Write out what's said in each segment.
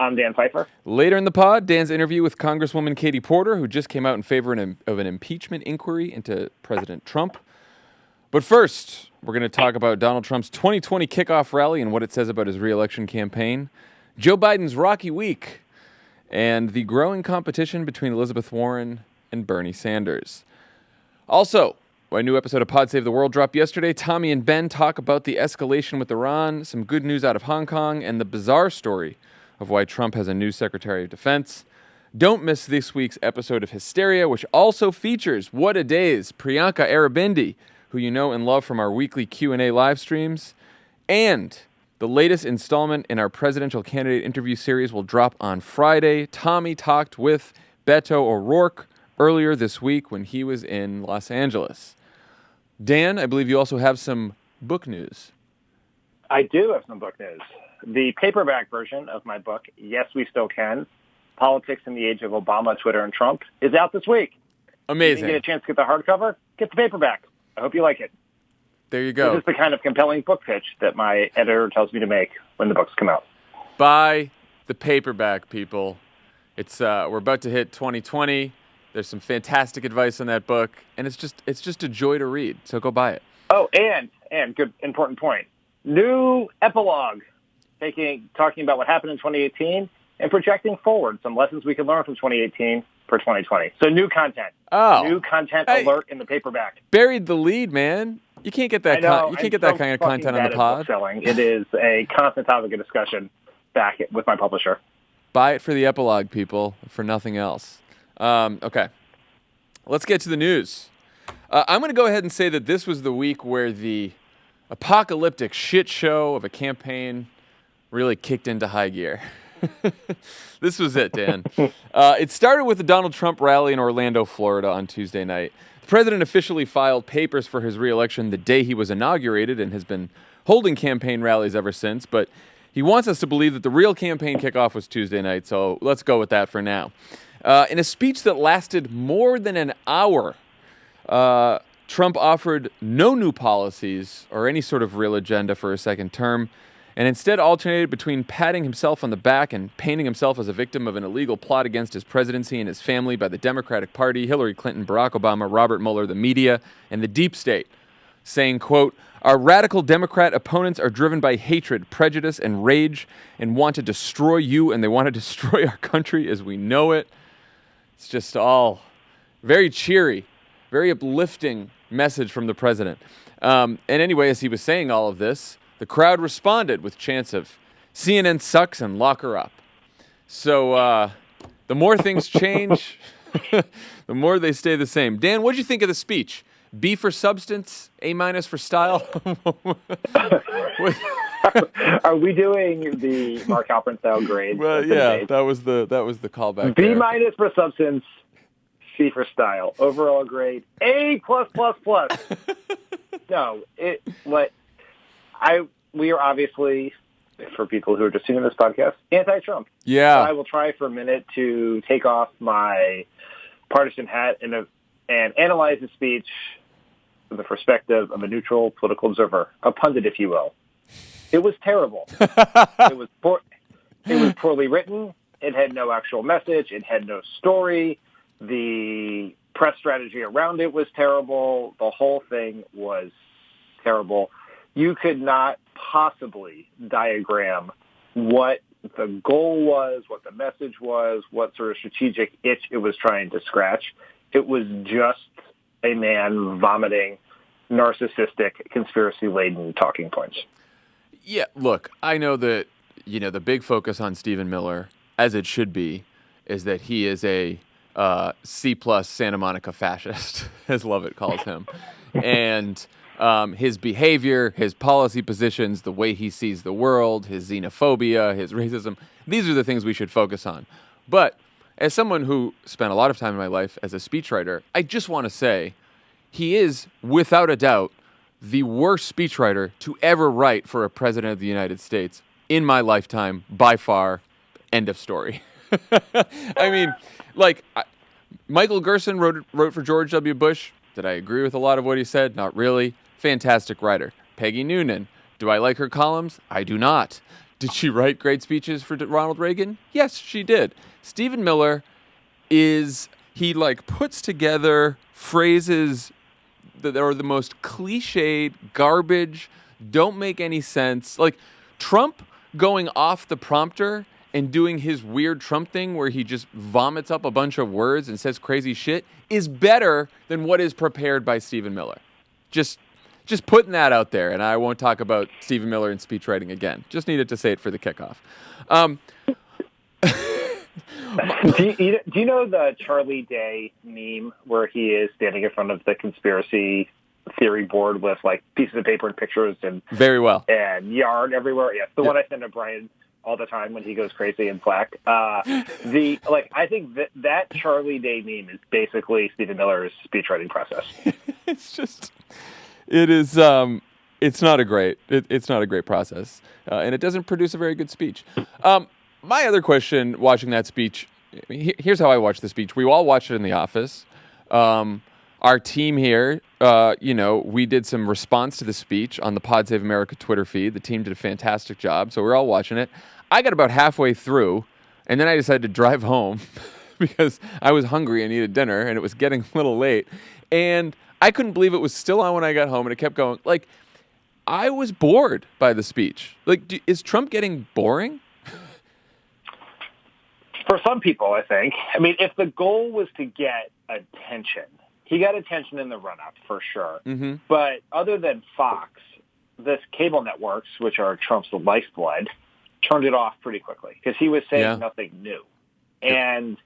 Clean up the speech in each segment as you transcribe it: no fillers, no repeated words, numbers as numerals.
I'm Dan Pfeiffer. Later in the pod, Dan's interview with Congresswoman Katie Porter, who just came out in favor of an impeachment inquiry into President Trump. But first, we're going to talk about Donald Trump's 2020 kickoff rally and what it says about his re-election campaign, Joe Biden's rocky week, and the growing competition between Elizabeth Warren and Bernie Sanders. Also, a new episode of Pod Save the World dropped yesterday. Tommy and Ben talk about the escalation with Iran, some good news out of Hong Kong, and the bizarre story of why Trump has a new Secretary of Defense. Don't miss this week's episode of Hysteria, which also features What a Days, Priyanka Arabindi, who you know and love from our weekly Q&A live streams, and the latest installment in our presidential candidate interview series will drop on Friday. Tommy talked with Beto O'Rourke earlier this week when he was in Los Angeles. Dan, I believe you also have some book news. I do have some book news. The paperback version of my book, Yes, We Still Can, Politics in the Age of Obama, Twitter, and Trump, is out this week. Amazing. If you get a chance to get the hardcover, get the paperback. I hope you like it. There you go. This is the kind of compelling book pitch that my editor tells me to make when the books come out. Buy the paperback, people. It's we're about to hit 2020. There's some fantastic advice in that book, and it's just a joy to read. So go buy it. Oh, and good important point. New epilogue, talking about what happened in 2018 and projecting forward some lessons we can learn from 2018 for 2020. So new content. New content alert in the paperback. Buried the lead, man. You can't get that. You can't get that kind of content on the pod. Selling. It is a constant topic of discussion back with my publisher. Buy it for the epilogue, people, for nothing else. Okay, let's get to the news. I'm going to go ahead and say that this was the week where the apocalyptic shit show of a campaign really kicked into high gear. This was it, Dan. It started with the Donald Trump rally in Orlando, Florida on Tuesday night. The president officially filed papers for his re-election the day he was inaugurated and has been holding campaign rallies ever since, but he wants us to believe that the real campaign kickoff was Tuesday night, so let's go with that for now. In a speech that lasted more than an hour, Trump offered no new policies or any sort of real agenda for a second term, and instead alternated between patting himself on the back and painting himself as a victim of an illegal plot against his presidency and his family by the Democratic Party, Hillary Clinton, Barack Obama, Robert Mueller, the media, and the deep state, saying, quote, "Our radical Democrat opponents are driven by hatred, prejudice, and rage and want to destroy you, and they want to destroy our country as we know it." It's just all very cheery, very uplifting message from the president. And anyway, as he was saying all of this, the crowd responded with chants of CNN sucks and lock her up. So the more things change, the more they stay the same. Dan, what did you think of the speech? B for substance, A- for style? Are we doing the Mark Halperin style grade? Well, yeah, that was the callback. B- for substance, C for style. Overall grade A+++. No, we are obviously, for people who are just tuning this podcast, anti-Trump. Yeah. So I will try for a minute to take off my partisan hat and analyze the speech from the perspective of a neutral political observer, a pundit, if you will. It was terrible. It was poorly written. It had no actual message. It had no story. The press strategy around it was terrible. The whole thing was terrible. You could not possibly diagram what the goal was, what the message was, what sort of strategic itch it was trying to scratch. It was just a man vomiting narcissistic, conspiracy-laden talking points. Yeah, look, I know that, the big focus on Stephen Miller, as it should be, is that he is a C+ Santa Monica fascist, as Lovett calls him. And his behavior, his policy positions, the way he sees the world, his xenophobia, his racism, these are the things we should focus on. But as someone who spent a lot of time in my life as a speechwriter, I just want to say he is, without a doubt, the worst speechwriter to ever write for a president of the United States in my lifetime, by far. End of story. I mean, Michael Gerson wrote for George W. Bush. Did I agree with a lot of what he said? Not really. Fantastic writer. Peggy Noonan. Do I like her columns? I do not. Did she write great speeches for Ronald Reagan? Yes, she did. Stephen Miller he puts together phrases that are the most cliched, garbage, don't make any sense. Like Trump going off the prompter and doing his weird Trump thing where he just vomits up a bunch of words and says crazy shit is better than what is prepared by Stephen Miller. Just putting that out there, and I won't talk about Stephen Miller and speechwriting again. Just needed to say it for the kickoff. Do you know the Charlie Day meme where he is standing in front of the conspiracy theory board with pieces of paper and pictures and very well and yarn everywhere? Yes, the one I send to Brian all the time when he goes crazy in Slack. I think that Charlie Day meme is basically Stephen Miller's speechwriting process. It's not a great process, and it doesn't produce a very good speech. My other question, watching that speech, here's how I watched the speech. We all watched it in the office. Our team here, we did some response to the speech on the Pod Save America Twitter feed. The team did a fantastic job, so we're all watching it. I got about halfway through, and then I decided to drive home because I was hungry and needed dinner, and it was getting a little late. And I couldn't believe it was still on when I got home, and it kept going. I was bored by the speech. Is Trump getting boring? For some people, I think. I mean, if the goal was to get attention, he got attention in the run-up, for sure. Mm-hmm. But other than Fox, the cable networks, which are Trump's lifeblood, turned it off pretty quickly because he was saying nothing new. And,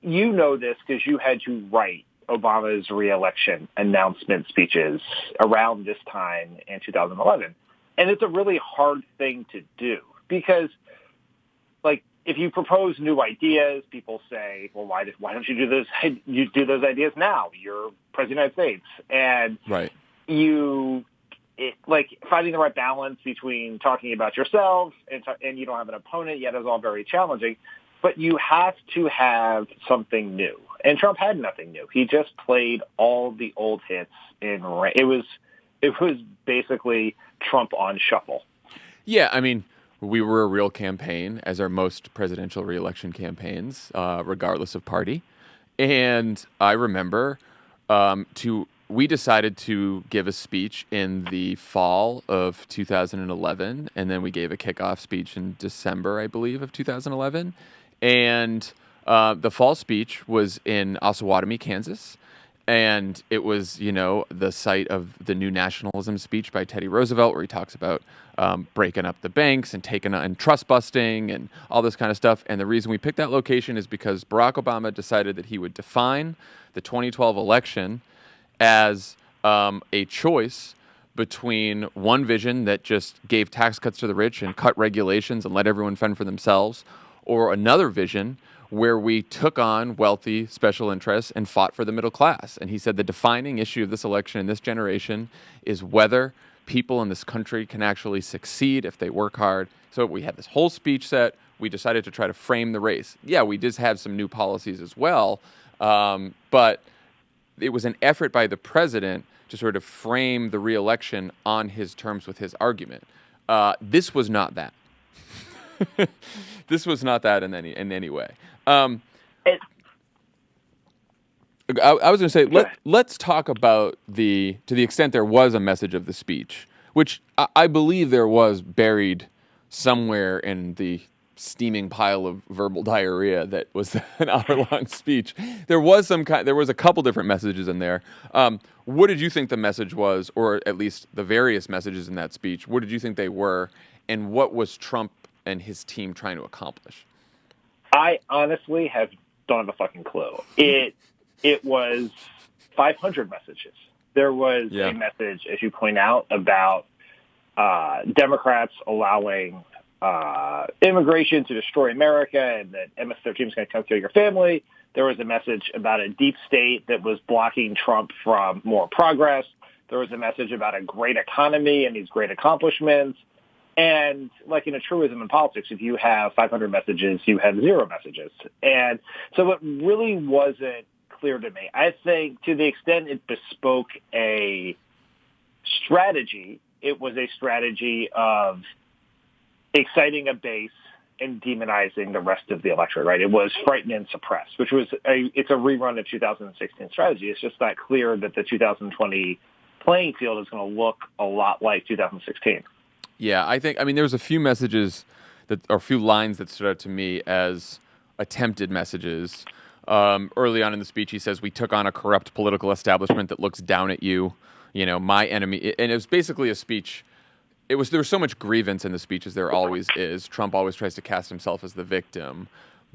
you know this because you had to write Obama's re-election announcement speeches around this time in 2011. And it's a really hard thing to do because, if you propose new ideas, people say, well, why don't you do those? You do those ideas now. You're president of the United States. And right. Finding the right balance between talking about yourself and you don't have an opponent yet is all very challenging. But you have to have something new. And Trump had nothing new. He just played all the old hits it was basically Trump on shuffle. Yeah, I mean, we were a real campaign, as are most presidential reelection campaigns, regardless of party. And I remember we decided to give a speech in the fall of 2011, and then we gave a kickoff speech in December, I believe, of 2011. And the fall speech was in Osawatomie, Kansas. And it was, the site of the new nationalism speech by Teddy Roosevelt, where he talks about breaking up the banks and trust busting and all this kind of stuff. And the reason we picked that location is because Barack Obama decided that he would define the 2012 election as a choice between one vision that just gave tax cuts to the rich and cut regulations and let everyone fend for themselves, or another vision where we took on wealthy special interests and fought for the middle class. And he said the defining issue of this election in this generation is whether people in this country can actually succeed if they work hard. So we had this whole speech set. We decided to try to frame the race. Yeah, we did have some new policies as well, but it was an effort by the president to sort of frame the re-election on his terms with his argument. This was not that. This was not that in any way. I was going to say, let's talk about to the extent there was a message of the speech, which I believe there was buried somewhere in the steaming pile of verbal diarrhea that was an hour-long speech. There was a couple different messages in there. What did you think the message was, or at least the various messages in that speech? What did you think they were, and what was Trump and his team trying to accomplish? I honestly don't have a fucking clue. It was 500 messages. There was a message, as you point out, about Democrats allowing immigration to destroy America and that MS-13 is going to come kill your family. There was a message about a deep state that was blocking Trump from more progress. There was a message about a great economy and these great accomplishments. And like in a truism in politics, if you have 500 messages, you have 0 messages. And so it really wasn't clear to me. I think to the extent it bespoke a strategy, it was a strategy of exciting a base and demonizing the rest of the electorate, right? It was frighten and suppress, which was it's a rerun of 2016 strategy. It's just not clear that the 2020 playing field is going to look a lot like 2016. Yeah, I mean, there was a few messages or a few lines that stood out to me as attempted messages. Early on in the speech, he says, "We took on a corrupt political establishment that looks down at you, my enemy." And it was basically a speech. There was so much grievance in the speech, as there always is. Trump always tries to cast himself as the victim.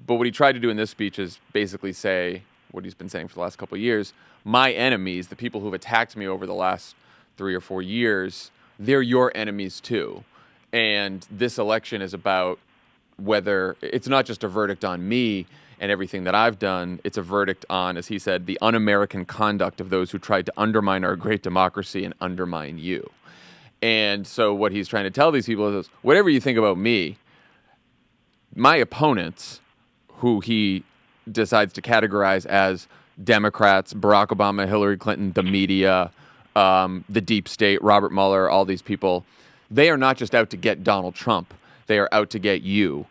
But what he tried to do in this speech is basically say what he's been saying for the last couple of years. My enemies, the people who've attacked me over the last 3 or 4 years, they're your enemies too. And this election is about whether it's not just a verdict on me and everything that I've done. It's a verdict on, as he said, the un-American conduct of those who tried to undermine our great democracy and undermine you. And so what he's trying to tell these people is, whatever you think about me, my opponents, who he decides to categorize as Democrats, Barack Obama, Hillary Clinton, the media, the deep state, Robert Mueller, all these people, they are not just out to get Donald Trump. They are out to get you.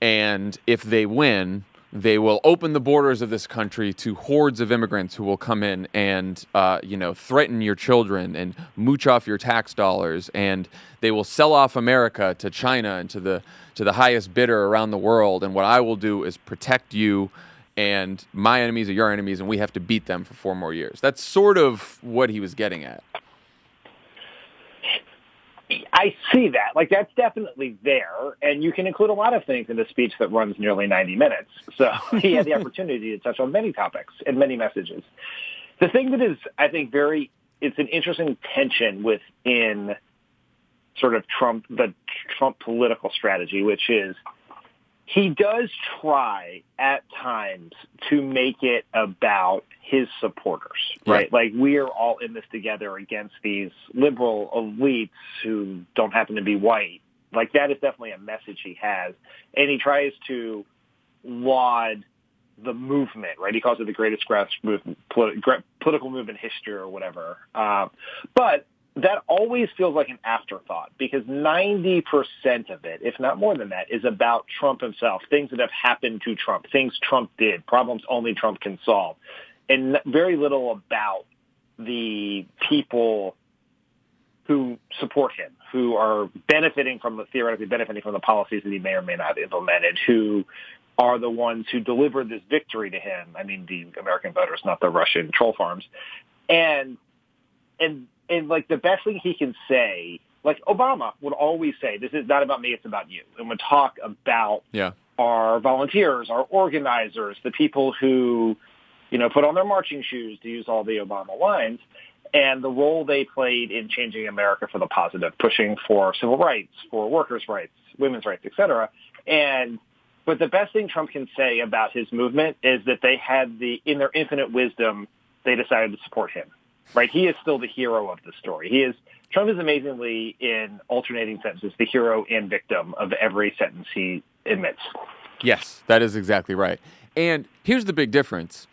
And if they win, they will open the borders of this country to hordes of immigrants who will come in and, threaten your children and mooch off your tax dollars. And they will sell off America to China and to the highest bidder around the world. And what I will do is protect you, and my enemies are your enemies, and we have to beat them for 4 more years. That's sort of what he was getting at. I see that. Like, that's definitely there, and you can include a lot of things in a speech that runs nearly 90 minutes. So he had the opportunity to touch on many topics and many messages. The thing that is, I think, it's an interesting tension within sort of the Trump political strategy, which is he does try at times to make it about his supporters, right? Yeah. Like, we are all in this together against these liberal elites who don't happen to be white. Like, that is definitely a message he has. And he tries to laud the movement, right? He calls it the greatest grassroots political movement in history or whatever. But that always feels like an afterthought, because 90% of it, if not more than that, is about Trump himself, things that have happened to Trump, things Trump did, problems only Trump can solve, and very little about the people who support him, who are theoretically benefiting from the policies that he may or may not have implemented, who are the ones who delivered this victory to him. I mean, the American voters, not the Russian troll farms. And like, the best thing he can say, like Obama would always say, this is not about me, it's about you. And would talk about our volunteers, our organizers, the people who, put on their marching shoes, to use all the Obama lines, and the role they played in changing America for the positive, pushing for civil rights, for workers' rights, women's rights, etc. But the best thing Trump can say about his movement is that they had in their infinite wisdom, they decided to support him. Right, he is still the hero of the story. Trump is amazingly, in alternating sentences, the hero and victim of every sentence he admits. Yes, that is exactly right. And here's the big difference.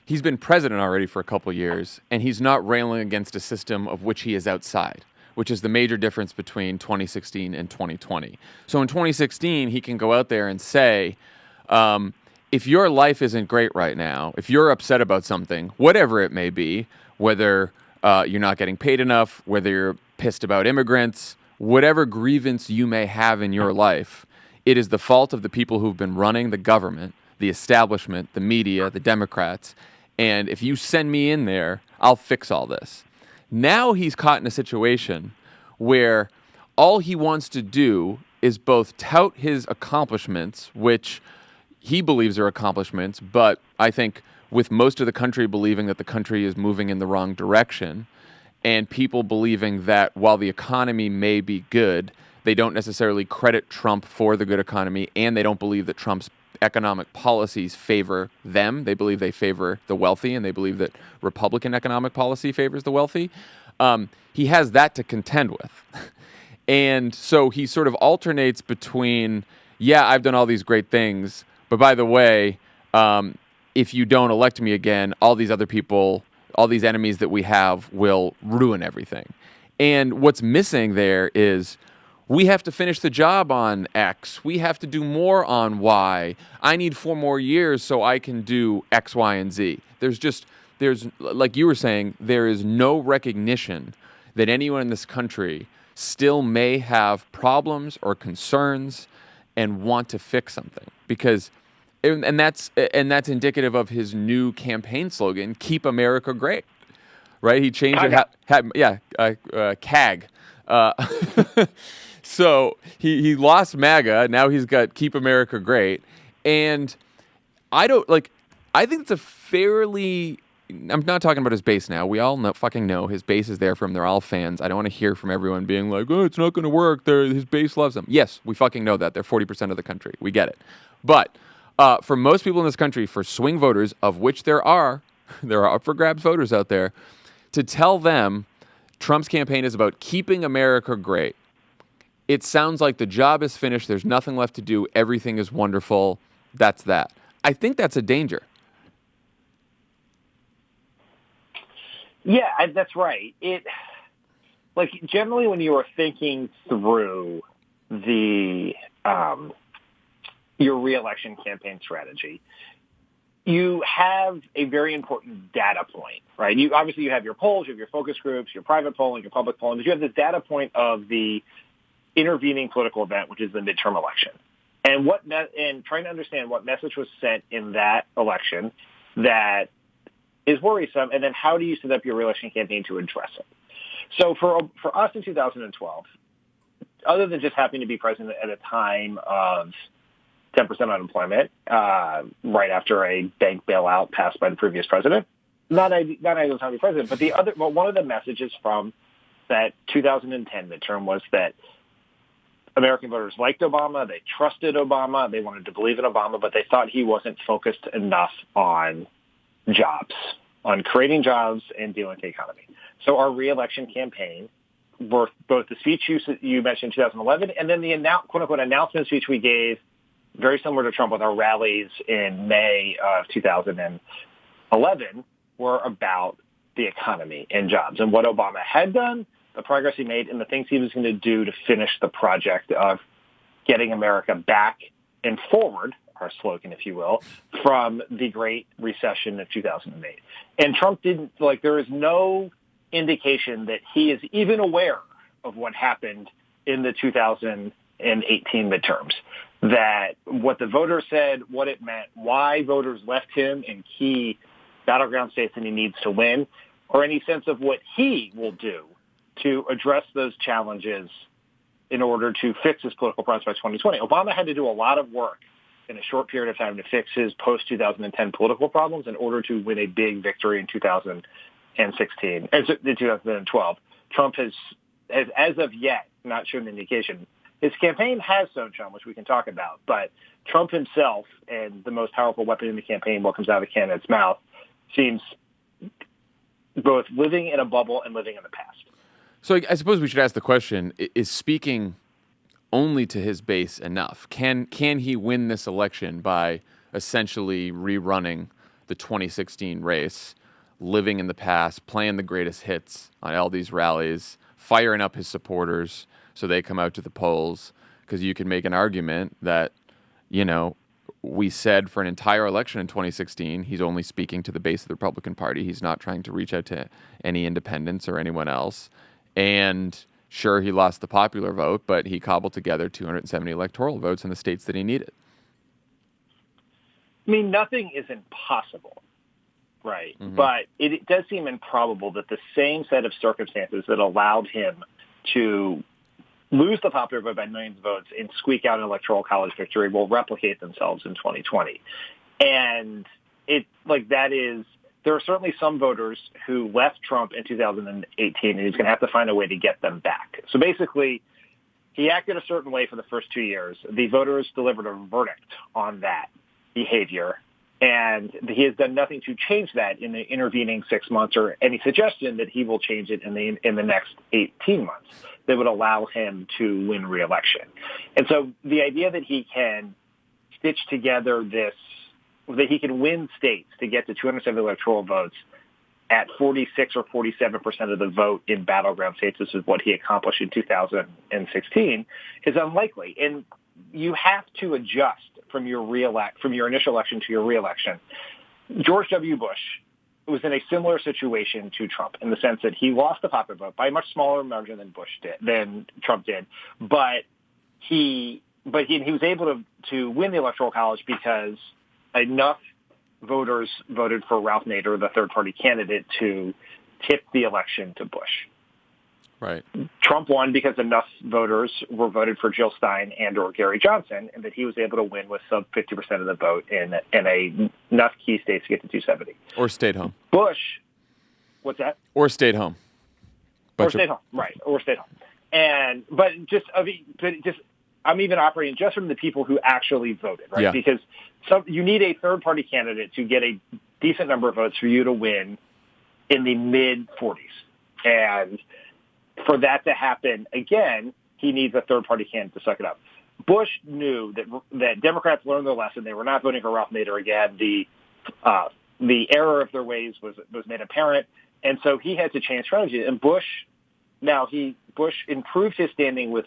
He's been president already for a couple years, and he's not railing against a system of which he is outside, which is the major difference between 2016 and 2020. So in 2016, he can go out there and say, if your life isn't great right now, if you're upset about something, whatever it may be, whether you're not getting paid enough, whether you're pissed about immigrants, whatever grievance you may have in your life, it is the fault of the people who've been running the government, the establishment, the media, the Democrats. And if you send me in there, I'll fix all this. Now he's caught in a situation where all he wants to do is both tout his accomplishments, which he believes are accomplishments, but I think with most of the country believing that the country is moving in the wrong direction, and people believing that while the economy may be good, they don't necessarily credit Trump for the good economy, and they don't believe that Trump's economic policies favor them. They believe they favor the wealthy, and they believe that Republican economic policy favors the wealthy. He has that to contend with. And so he sort of alternates between, I've done all these great things, but by the way, if you don't elect me again, all these other people, all these enemies that we have will ruin everything. And what's missing there is, we have to finish the job on X. We have to do more on Y. I need 4 more years so I can do X, Y, and Z. There's, like you were saying, there is no recognition that anyone in this country still may have problems or concerns and want to fix something. Because, and that's indicative of his new campaign slogan, "Keep America Great." Right? He changed it. CAG. So he lost MAGA. Now he's got "Keep America Great," and I think it's a fairly. I'm not talking about his base now. We all know his base is there for him. They're all fans. I don't want to hear from everyone being like, "Oh, it's not going to work." His base loves him. Yes, we fucking know that. They're 40% of the country. We get it. But for most people in this country, for swing voters, of which there are up for grabs voters out there, to tell them Trump's campaign is about keeping America great, it sounds like the job is finished. There's nothing left to do. Everything is wonderful. That's that. I think that's a danger. Yeah, that's right. Generally when you are thinking through your reelection campaign strategy, you have a very important data point, right? You have your polls, you have your focus groups, your private polling, your public polling, but you have this data point of the intervening political event, which is the midterm election, and trying to understand what message was sent in that election that is worrisome, and then how do you set up your reelection campaign to address it? So for us in 2012, other than just happening to be president at a time of 10% unemployment, right after a bank bailout passed by the previous president, not ideal time to be president, but one of the messages from that 2010 midterm was that American voters liked Obama, they trusted Obama, they wanted to believe in Obama, but they thought he wasn't focused enough on jobs, on creating jobs and dealing with the economy. So our reelection campaign, both the speech you mentioned in 2011 and then the quote-unquote announcement speech we gave, very similar to Trump with our rallies in May of 2011, were about the economy and jobs and what Obama had done, the progress he made, and the things he was going to do to finish the project of getting America back and forward, our slogan, if you will, from the Great Recession of 2008. And Trump there is no indication that he is even aware of what happened in the 2018 midterms, that what the voters said, what it meant, why voters left him in key battleground states that he needs to win, or any sense of what he will do to address those challenges in order to fix his political promise by 2020. Obama had to do a lot of work in a short period of time to fix his post-2010 political problems in order to win a big victory in 2012. Trump has as of yet not shown an indication. His campaign has shown, which we can talk about, but Trump himself, and the most powerful weapon in the campaign, what comes out of the candidate's mouth, seems both living in a bubble and living in the past. So I suppose we should ask the question, is speaking only to his base enough? Can he win this election by essentially rerunning the 2016 race, living in the past, playing the greatest hits on all these rallies, firing up his supporters so they come out to the polls? Because you can make an argument that, we said for an entire election in 2016, he's only speaking to the base of the Republican Party. He's not trying to reach out to any independents or anyone else. And sure, he lost the popular vote, but he cobbled together 270 electoral votes in the states that he needed. I mean, nothing is impossible, right? Mm-hmm. But it does seem improbable that the same set of circumstances that allowed him to lose the popular vote by millions of votes and squeak out an electoral college victory will replicate themselves in 2020. And there are certainly some voters who left Trump in 2018, and he's going to have to find a way to get them back. So basically, he acted a certain way for the first 2 years. The voters delivered a verdict on that behavior, and he has done nothing to change that in the intervening 6 months, or any suggestion that he will change it in the next 18 months that would allow him to win re-election. And so the idea that he can stitch together that he can win states to get to 270 electoral votes at 46 or 47% of the vote in battleground states, this is what he accomplished in 2016, is unlikely. And you have to adjust from your initial election to your reelection. George W. Bush was in a similar situation to Trump in the sense that he lost the popular vote by a much smaller margin than Trump did, but he was able to win the Electoral College because enough voters voted for Ralph Nader, the third-party candidate, to tip the election to Bush. Right. Trump won because enough voters were voted for Jill Stein and or Gary Johnson, and that he was able to win with sub 50% of the vote in enough key states to get to 270. Or stayed home. Bush, what's that? Or stayed home. Or stayed home, right? Or stayed home. But I'm even operating just from the people who actually voted, right? Yeah. Because you need a third-party candidate to get a decent number of votes for you to win in the mid-40s, and for that to happen again, he needs a third-party candidate to suck it up. Bush knew that Democrats learned their lesson. They were not voting for Ralph Nader again. The error of their ways was made apparent, and so he had to change strategy. And Bush improved his standing with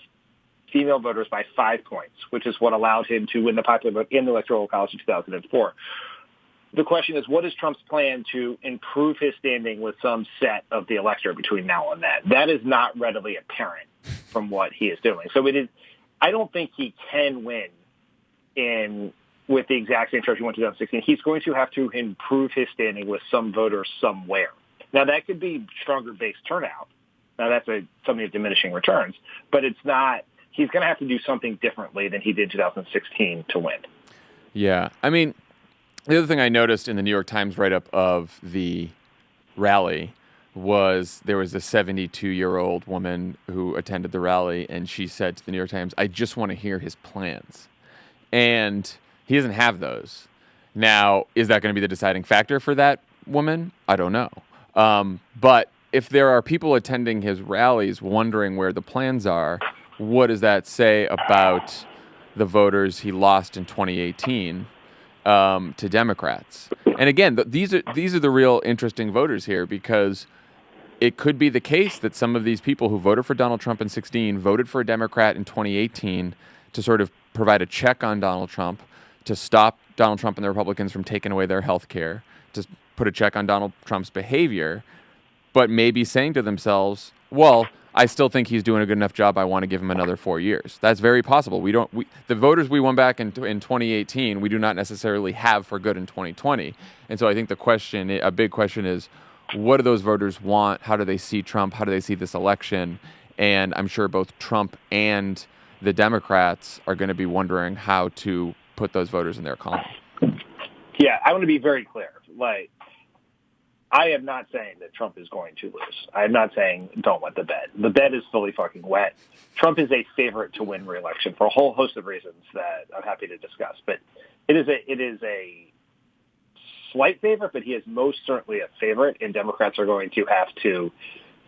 female voters by 5 points, which is what allowed him to win the popular vote in the Electoral College in 2004. The question is, what is Trump's plan to improve his standing with some set of the electorate between now and then? That is not readily apparent from what he is doing. So I don't think he can win with the exact same strategy he won in 2016. He's going to have to improve his standing with some voters somewhere. Now, that could be stronger base turnout. Now, that's something of diminishing returns, but it's not. He's going to have to do something differently than he did in 2016 to win. Yeah. I mean, the other thing I noticed in the New York Times write-up of the rally was there was a 72-year-old woman who attended the rally, and she said to the New York Times, "I just want to hear his plans." And he doesn't have those. Now, is that going to be the deciding factor for that woman? I don't know. But if there are people attending his rallies wondering where the plans are, what does that say about the voters he lost in 2018 to Democrats? And again, these are the real interesting voters here, because it could be the case that some of these people who voted for Donald Trump in 2016 voted for a Democrat in 2018 to sort of provide a check on Donald Trump, to stop Donald Trump and the Republicans from taking away their health care, to put a check on Donald Trump's behavior, but maybe saying to themselves, well, I still think he's doing a good enough job. I want to give him another 4 years. That's very possible. The voters we won back in 2018, we do not necessarily have for good in 2020. And so I think a big question is, what do those voters want? How do they see Trump? How do they see this election? And I'm sure both Trump and the Democrats are going to be wondering how to put those voters in their column. Yeah, I want to be very clear. I am not saying that Trump is going to lose. I am not saying don't wet the bed. The bed is fully fucking wet. Trump is a favorite to win re-election for a whole host of reasons that I'm happy to discuss. But it is a slight favorite, but he is most certainly a favorite, and Democrats are going to have to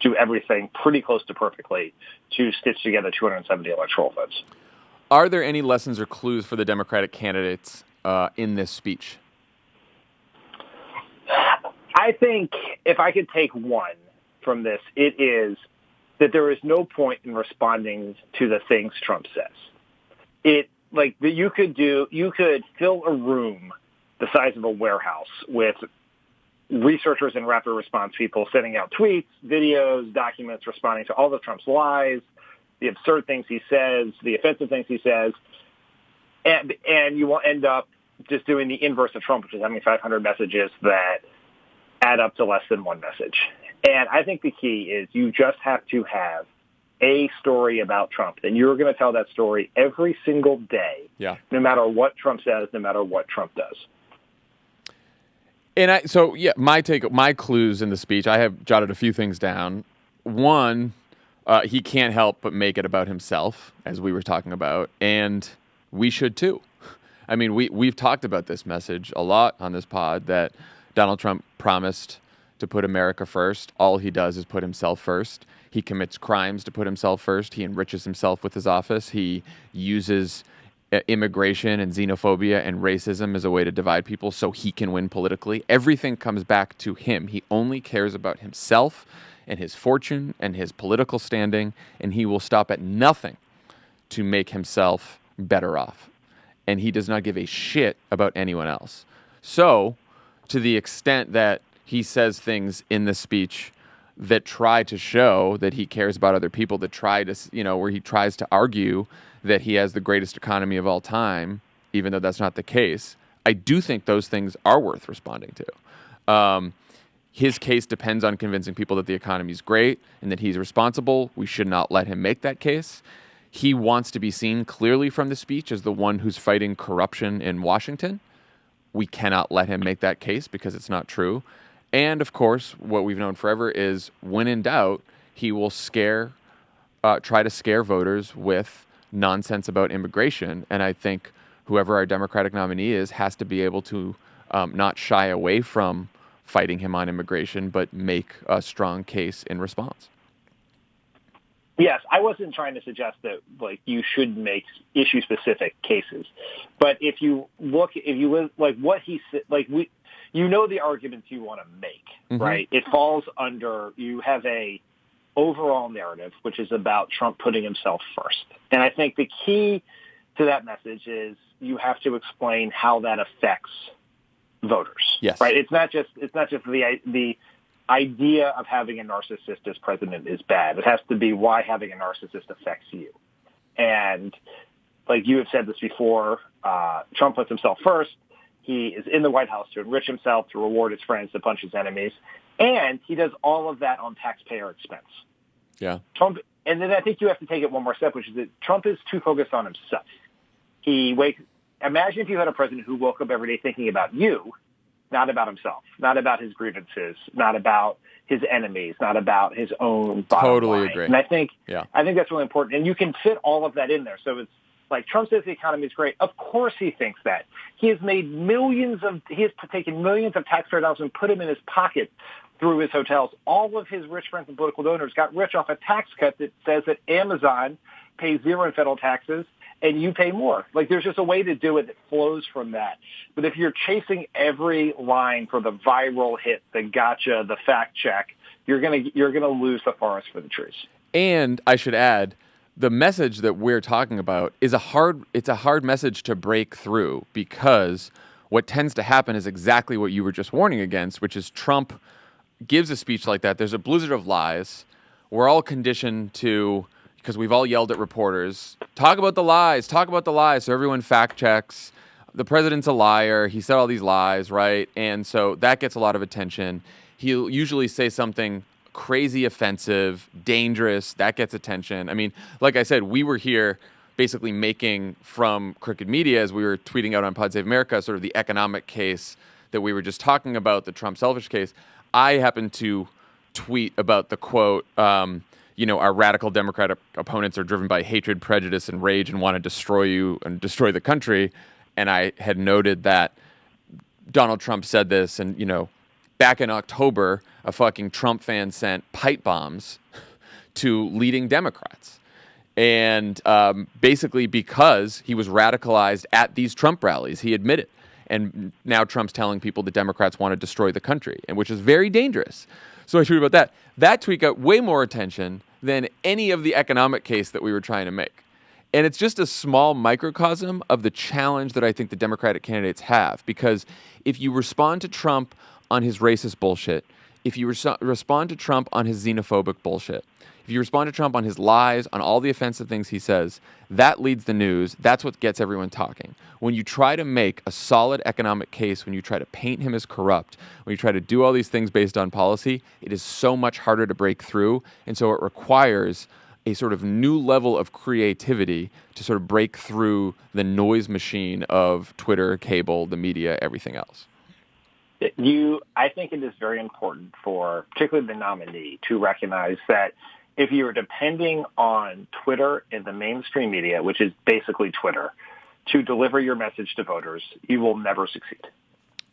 do everything pretty close to perfectly to stitch together 270 electoral votes. Are there any lessons or clues for the Democratic candidates in this speech? I think if I could take one from this, it is that there is no point in responding to the things Trump says. You could fill a room the size of a warehouse with researchers and rapid response people sending out tweets, videos, documents responding to all of Trump's lies, the absurd things he says, the offensive things he says, and you will end up just doing the inverse of Trump, which is having 500 messages that add up to less than one message. And I think the key is you just have to have a story about Trump, and you're going to tell that story every single day, no matter what Trump says, no matter what Trump does. And my clues in the speech, I have jotted a few things down. One, he can't help but make it about himself, as we were talking about, and we should too. I mean, we've talked about this message a lot on this pod, that Donald Trump promised to put America first. All he does is put himself first. He commits crimes to put himself first. He enriches himself with his office. He uses immigration and xenophobia and racism as a way to divide people so he can win politically. Everything comes back to him. He only cares about himself and his fortune and his political standing, and he will stop at nothing to make himself better off. And he does not give a shit about anyone else. So, to the extent that he says things in the speech that try to show that he cares about other people, that try to, where he tries to argue that he has the greatest economy of all time, even though that's not the case, I do think those things are worth responding to. His case depends on convincing people that the economy is great and that he's responsible. We should not let him make that case. He wants to be seen clearly from the speech as the one who's fighting corruption in Washington. We cannot let him make that case because it's not true. And, of course, what we've known forever is when in doubt, he will try to scare voters with nonsense about immigration. And I think whoever our Democratic nominee is has to be able to not shy away from fighting him on immigration, but make a strong case in response. Yes, I wasn't trying to suggest that you should make issue-specific cases, but if you what he said, the arguments you want to make, mm-hmm. right? It falls under, you have a overall narrative, which is about Trump putting himself first. And I think the key to that message is you have to explain how that affects voters. Yes. Right? It's not just the idea of having a narcissist as president is bad. It has to be why having a narcissist affects you. And like you have said this before, Trump puts himself first. He is in the White House to enrich himself, to reward his friends, to punch his enemies. And he does all of that on taxpayer expense. Yeah. Trump, and then I think you have to take it one more step, which is that Trump is too focused on himself. Imagine if you had a president who woke up every day thinking about you, not about himself, not about his grievances, not about his enemies, not about his own bottom Totally line. agree. And I think that's really important. And you can fit all of that in there. So it's like Trump says the economy is great. Of course he thinks that. He has taken millions of taxpayer dollars and put them in his pocket through his hotels. All of his rich friends and political donors got rich off a tax cut that says that Amazon pays zero in federal taxes and you pay more. There's just a way to do it that flows from that. But if you're chasing every line for the viral hit, the gotcha, the fact check, you're gonna lose the forest for the trees. And I should add, the message that we're talking about is a hard message to break through, because what tends to happen is exactly what you were just warning against, which is Trump gives a speech like that. There's a blizzard of lies. We're all conditioned to, because we've all yelled at reporters, talk about the lies. So everyone fact checks. The president's a liar. He said all these lies, right? And so that gets a lot of attention. He'll usually say something crazy offensive, dangerous. That gets attention. I mean, like I said, we were here basically making from Crooked Media, as we were tweeting out on Pod Save America, sort of the economic case that we were just talking about, the Trump selfish case. I happened to tweet about the quote, our radical Democratic opponents are driven by hatred, prejudice, and rage and want to destroy you and destroy the country. And I had noted that Donald Trump said this, and, back in October, a fucking Trump fan sent pipe bombs to leading Democrats. And basically because he was radicalized at these Trump rallies, he admitted. And now Trump's telling people that Democrats want to destroy the country, and which is very dangerous. So I tweeted about that. That tweet got way more attention than any of the economic case that we were trying to make. And it's just a small microcosm of the challenge that I think the Democratic candidates have. Because if you respond to Trump on his racist bullshit, if you respond to Trump on his xenophobic bullshit, if you respond to Trump on his lies, on all the offensive things he says, that leads the news. That's what gets everyone talking. When you try to make a solid economic case, when you try to paint him as corrupt, when you try to do all these things based on policy, it is so much harder to break through. And so it requires a sort of new level of creativity to sort of break through the noise machine of Twitter, cable, the media, everything else. I think it is very important for particularly the nominee to recognize that if you are depending on Twitter and the mainstream media, which is basically Twitter, to deliver your message to voters, you will never succeed.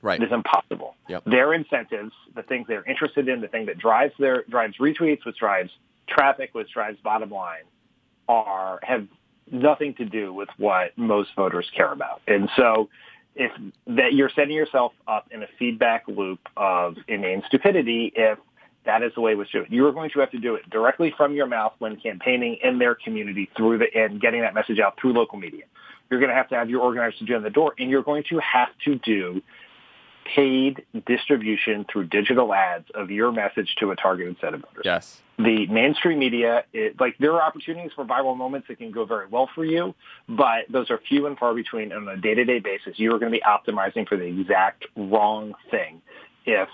Right. It is impossible. Yep. Their incentives, the things they're interested in, the thing that drives retweets, which drives traffic, which drives bottom line, have nothing to do with what most voters care about. And so if that you're setting yourself up in a feedback loop of inane stupidity if that is the way which you are going to have to do it directly from your mouth when campaigning in their community and getting that message out through local media. You're going to have your organizers to do on the door, and you're going to have to do paid distribution through digital ads of your message to a targeted set of voters. Yes. The mainstream media, there are opportunities for viral moments that can go very well for you, but those are few and far between on a day-to-day basis. You are going to be optimizing for the exact wrong thing. If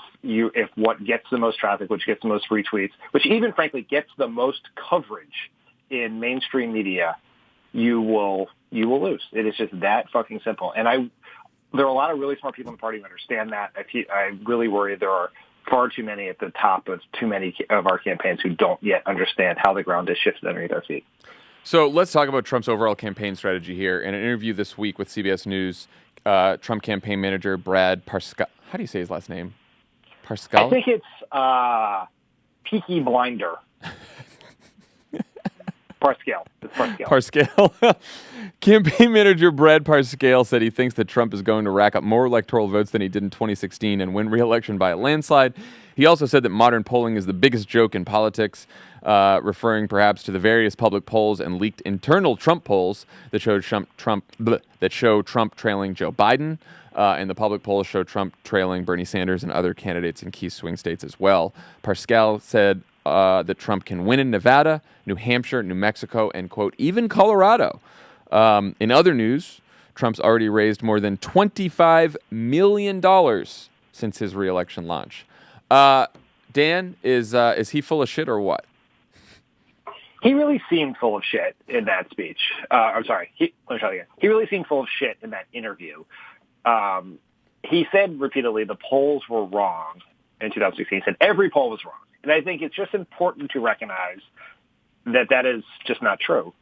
what gets the most traffic, which gets the most retweets, which even frankly gets the most coverage in mainstream media, you will lose. It is just that fucking simple. And there are a lot of really smart people in the party who understand that. I really worry there are far too many at the top of too many of our campaigns who don't yet understand how the ground is shifted underneath our feet. So let's talk about Trump's overall campaign strategy here. In an interview this week with CBS News, Trump campaign manager Brad Parscale, how do you say his last name? Parscale? I think it's Peaky Blinder. Parscale. It's Parscale. Parscale. Campaign manager Brad Parscale said he thinks that Trump is going to rack up more electoral votes than he did in 2016 and win re-election by a landslide. He also said that modern polling is the biggest joke in politics, referring perhaps to the various public polls and leaked internal Trump polls that showed Trump trailing Joe Biden, and the public polls show Trump trailing Bernie Sanders and other candidates in key swing states as well. Parscale said that Trump can win in Nevada, New Hampshire, New Mexico, and, quote, even Colorado. In other news, Trump's already raised more than $25 million since his re-election launch. Dan, is he full of shit or what? He really seemed full of shit in that speech. I'm sorry. Let me try again. He really seemed full of shit in that interview. He said repeatedly the polls were wrong in 2016. He said every poll was wrong. And I think it's just important to recognize that is just not true.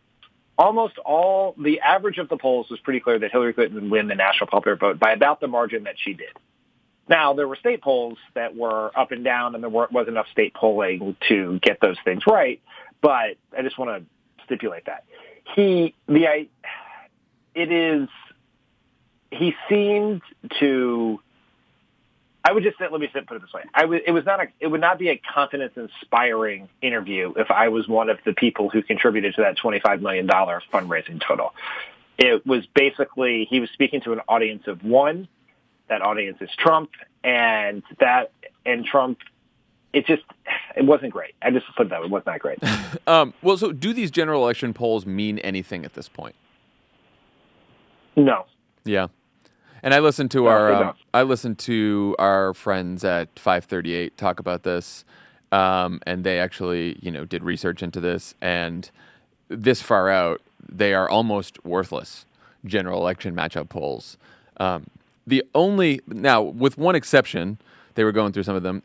The average of the polls was pretty clear that Hillary Clinton would win the national popular vote by about the margin that she did. Now, there were state polls that were up and down, and there wasn't enough state polling to get those things right. But I just want to stipulate that. He seemed to... let me put it this way. It would not be a confidence-inspiring interview if I was one of the people who contributed to that $25 million fundraising total. It was basically, he was speaking to an audience of one. That audience is Trump, and Trump, it wasn't great. I just put that, it was not great. Well, so do these general election polls mean anything at this point? No. Yeah. And I listened to our friends at 538 talk about this, and they actually, did research into this, and this far out, they are almost worthless general election matchup polls. Now, with one exception, they were going through some of them,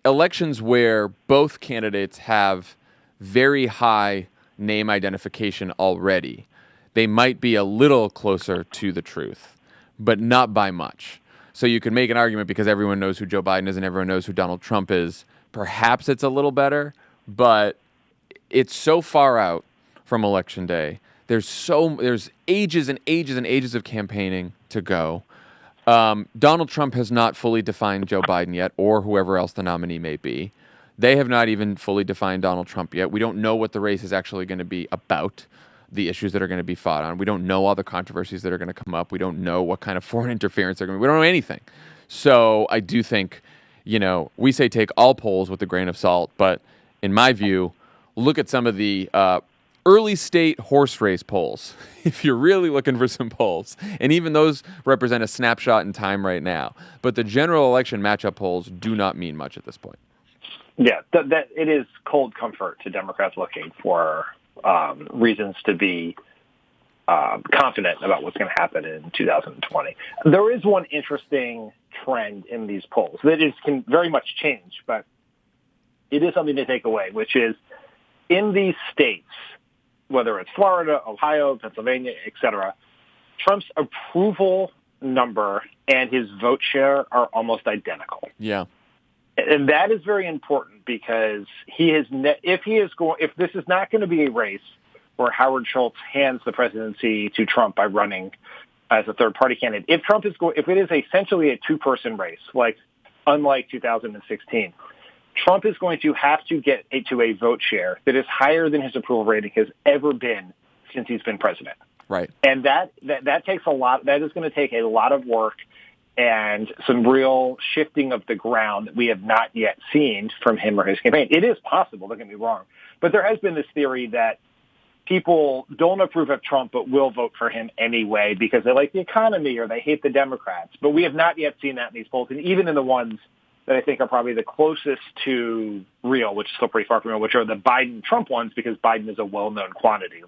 elections where both candidates have very high name identification already, they might be a little closer to the truth, but not by much. So you can make an argument because everyone knows who Joe Biden is and everyone knows who Donald Trump is. Perhaps it's a little better, but it's so far out from Election Day. There's ages and ages and ages of campaigning to go. Donald Trump has not fully defined Joe Biden yet, or whoever else the nominee may be. They have not even fully defined Donald Trump yet. We don't know what the race is actually going to be about, the issues that are going to be fought on. We don't know all the controversies that are going to come up. We don't know what kind of foreign interference they're going to be. We don't know anything. So I do think, we say take all polls with a grain of salt, but in my view, look at some of the early state horse race polls, if you're really looking for some polls. And even those represent a snapshot in time right now. But the general election matchup polls do not mean much at this point. Yeah, that it is cold comfort to Democrats looking for reasons to be confident about what's going to happen in 2020. There is one interesting trend in these polls that can very much change, but it is something to take away, which is in these states, whether it's Florida, Ohio, Pennsylvania, et cetera, Trump's approval number and his vote share are almost identical. Yeah. And that is very important because if this is not going to be a race where Howard Schultz hands the presidency to Trump by running as a third-party candidate. If it is essentially a two-person race, like unlike 2016, Trump is going to have to get to a vote share that is higher than his approval rating has ever been since he's been president. Right. And that takes a lot. That is going to take a lot of work and some real shifting of the ground that we have not yet seen from him or his campaign. It is possible, don't get me wrong, but there has been this theory that people don't approve of Trump but will vote for him anyway because they like the economy or they hate the Democrats. But we have not yet seen that in these polls, and even in the ones that I think are probably the closest to real, which is still pretty far from real, which are the Biden-Trump ones, because Biden is a well-known quantity.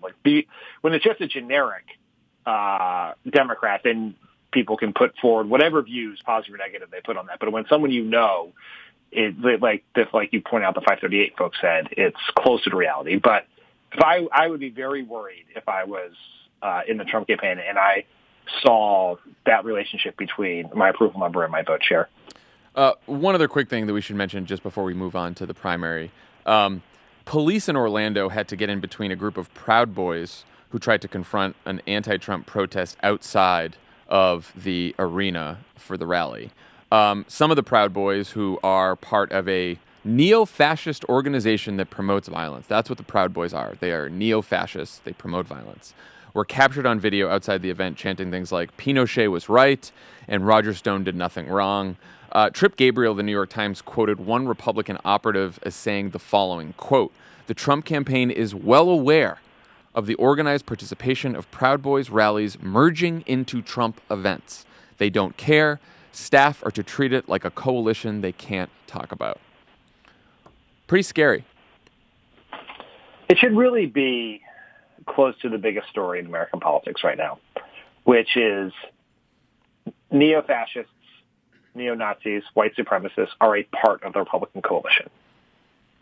When it's just a generic Democrat, then people can put forward whatever views, positive or negative, they put on that. But when someone like you point out, the 538 folks said, it's closer to reality. But if I would be very worried if I was in the Trump campaign and I saw that relationship between my approval number and my vote share. One other quick thing that we should mention just before we move on to the primary. Police in Orlando had to get in between a group of Proud Boys who tried to confront an anti-Trump protest outside of the arena for the rally. Some of the Proud Boys, who are part of a neo-fascist organization that promotes violence. That's what the Proud Boys are. They are neo-fascists. They promote violence. Were captured on video outside the event chanting things like Pinochet was right and Roger Stone did nothing wrong. Trip Gabriel, the New York Times, quoted one Republican operative as saying the following, quote, "The Trump campaign is well aware of the organized participation of Proud Boys rallies merging into Trump events. They don't care. Staff are to treat it like a coalition they can't talk about." Pretty scary. It should really be close to the biggest story in American politics right now, which is neo-fascists, neo-Nazis, white supremacists are a part of the Republican coalition.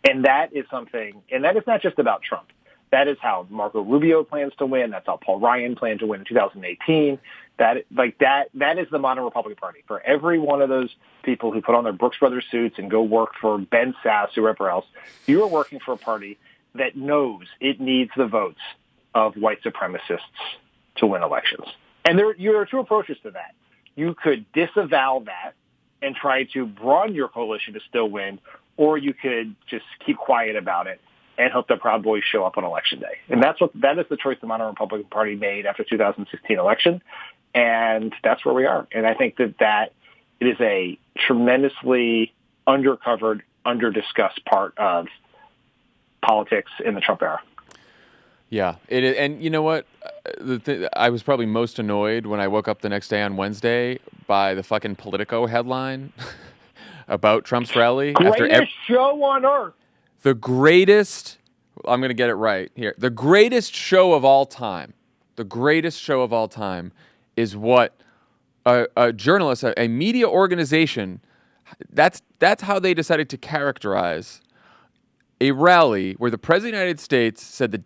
And that is something, and that is not just about Trump. That is how Marco Rubio plans to win. That's how Paul Ryan planned to win in 2018. That is the modern Republican Party. For every one of those people who put on their Brooks Brothers suits and go work for Ben Sass, whoever else, you are working for a party that knows it needs the votes of white supremacists to win elections. And there are two approaches to that. You could disavow that and try to broaden your coalition to still win, or you could just keep quiet about it and hope the Proud Boys show up on Election Day. And that is the choice the modern Republican Party made after 2016 election, and that's where we are. And I think that it is a tremendously undercovered, under-discussed part of politics in the Trump era. Yeah, it is, and you know what? I was probably most annoyed when I woke up the next day on Wednesday by the fucking Politico headline about Trump's rally. Greatest show on earth. The greatest, I'm going to get it right here. The greatest show of all time. The greatest show of all time is what a journalist, a media organization, that's how they decided to characterize a rally where the President of the United States said the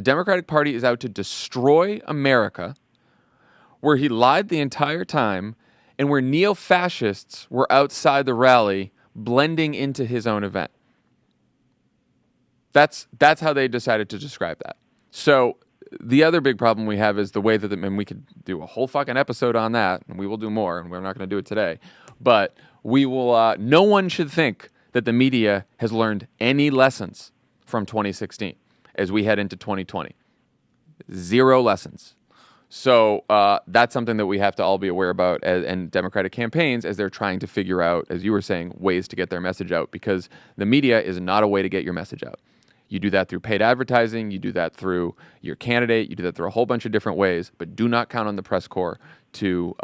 Democratic Party is out to destroy America, where he lied the entire time, and where neo-fascists were outside the rally blending into his own event. That's how they decided to describe that. So the other big problem we have is the way that, and we could do a whole fucking episode on that, and we will do more, and we're not going to do it today, but we will, no one should think that the media has learned any lessons from 2016 as we head into 2020. Zero lessons. So that's something that we have to all be aware about and Democratic campaigns as they're trying to figure out, as you were saying, ways to get their message out, because the media is not a way to get your message out. You do that through paid advertising, you do that through your candidate, you do that through a whole bunch of different ways, but do not count on the press corps to,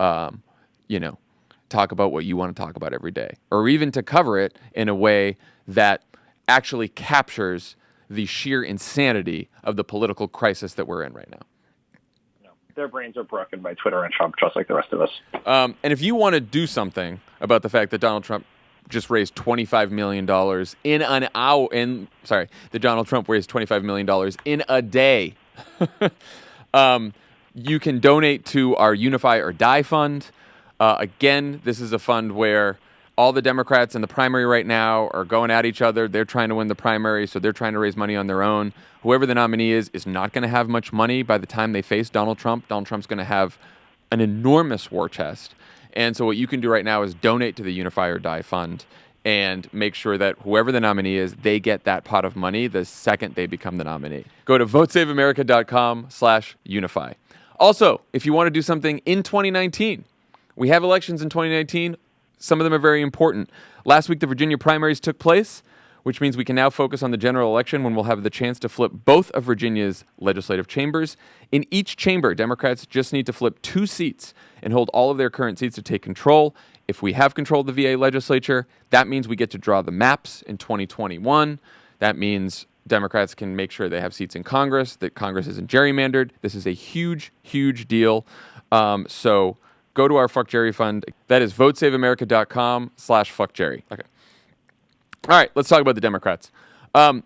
talk about what you want to talk about every day, or even to cover it in a way that actually captures the sheer insanity of the political crisis that we're in right now. No, their brains are broken by Twitter and Trump, just like the rest of us. And if you want to do something about the fact that Donald Trump just raised $25 million in an hour, that Donald Trump raised $25 million in a day, you can donate to our Unify or Die fund. Again, this is a fund where all the Democrats in the primary right now are going at each other. They're trying to win the primary, so they're trying to raise money on their own. Whoever the nominee is not going to have much money by the time they face Donald Trump. Donald Trump's going to have an enormous war chest. And so what you can do right now is donate to the Unify or Die Fund and make sure that whoever the nominee is, they get that pot of money the second they become the nominee. Go to votesaveamerica.com/unify. Also, if you want to do something in 2019, we have elections in 2019. Some of them are very important. Last week, the Virginia primaries took place, which means we can now focus on the general election when we'll have the chance to flip both of Virginia's legislative chambers. In each chamber, Democrats just need to flip 2 seats and hold all of their current seats to take control. If we have control of the VA legislature, that means we get to draw the maps in 2021. That means Democrats can make sure they have seats in Congress, that Congress isn't gerrymandered. This is a huge, huge deal. So go to our Fuck Jerry Fund. That is votesaveamerica.com/fuckjerry. Okay. All right, let's talk about the Democrats. Vice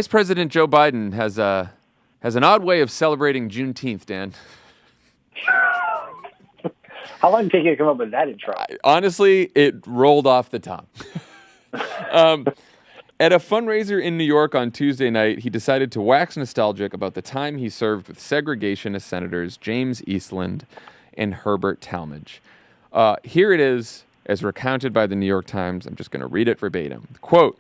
President Joe Biden has an odd way of celebrating Juneteenth, Dan. How long did it take you to come up with that intro? Honestly, it rolled off the tongue. At a fundraiser in New York on Tuesday night, he decided to wax nostalgic about the time he served with segregationist senators James Eastland and Herbert Talmadge. Here it is, as recounted by the New York Times. I'm just going to read it verbatim. Quote,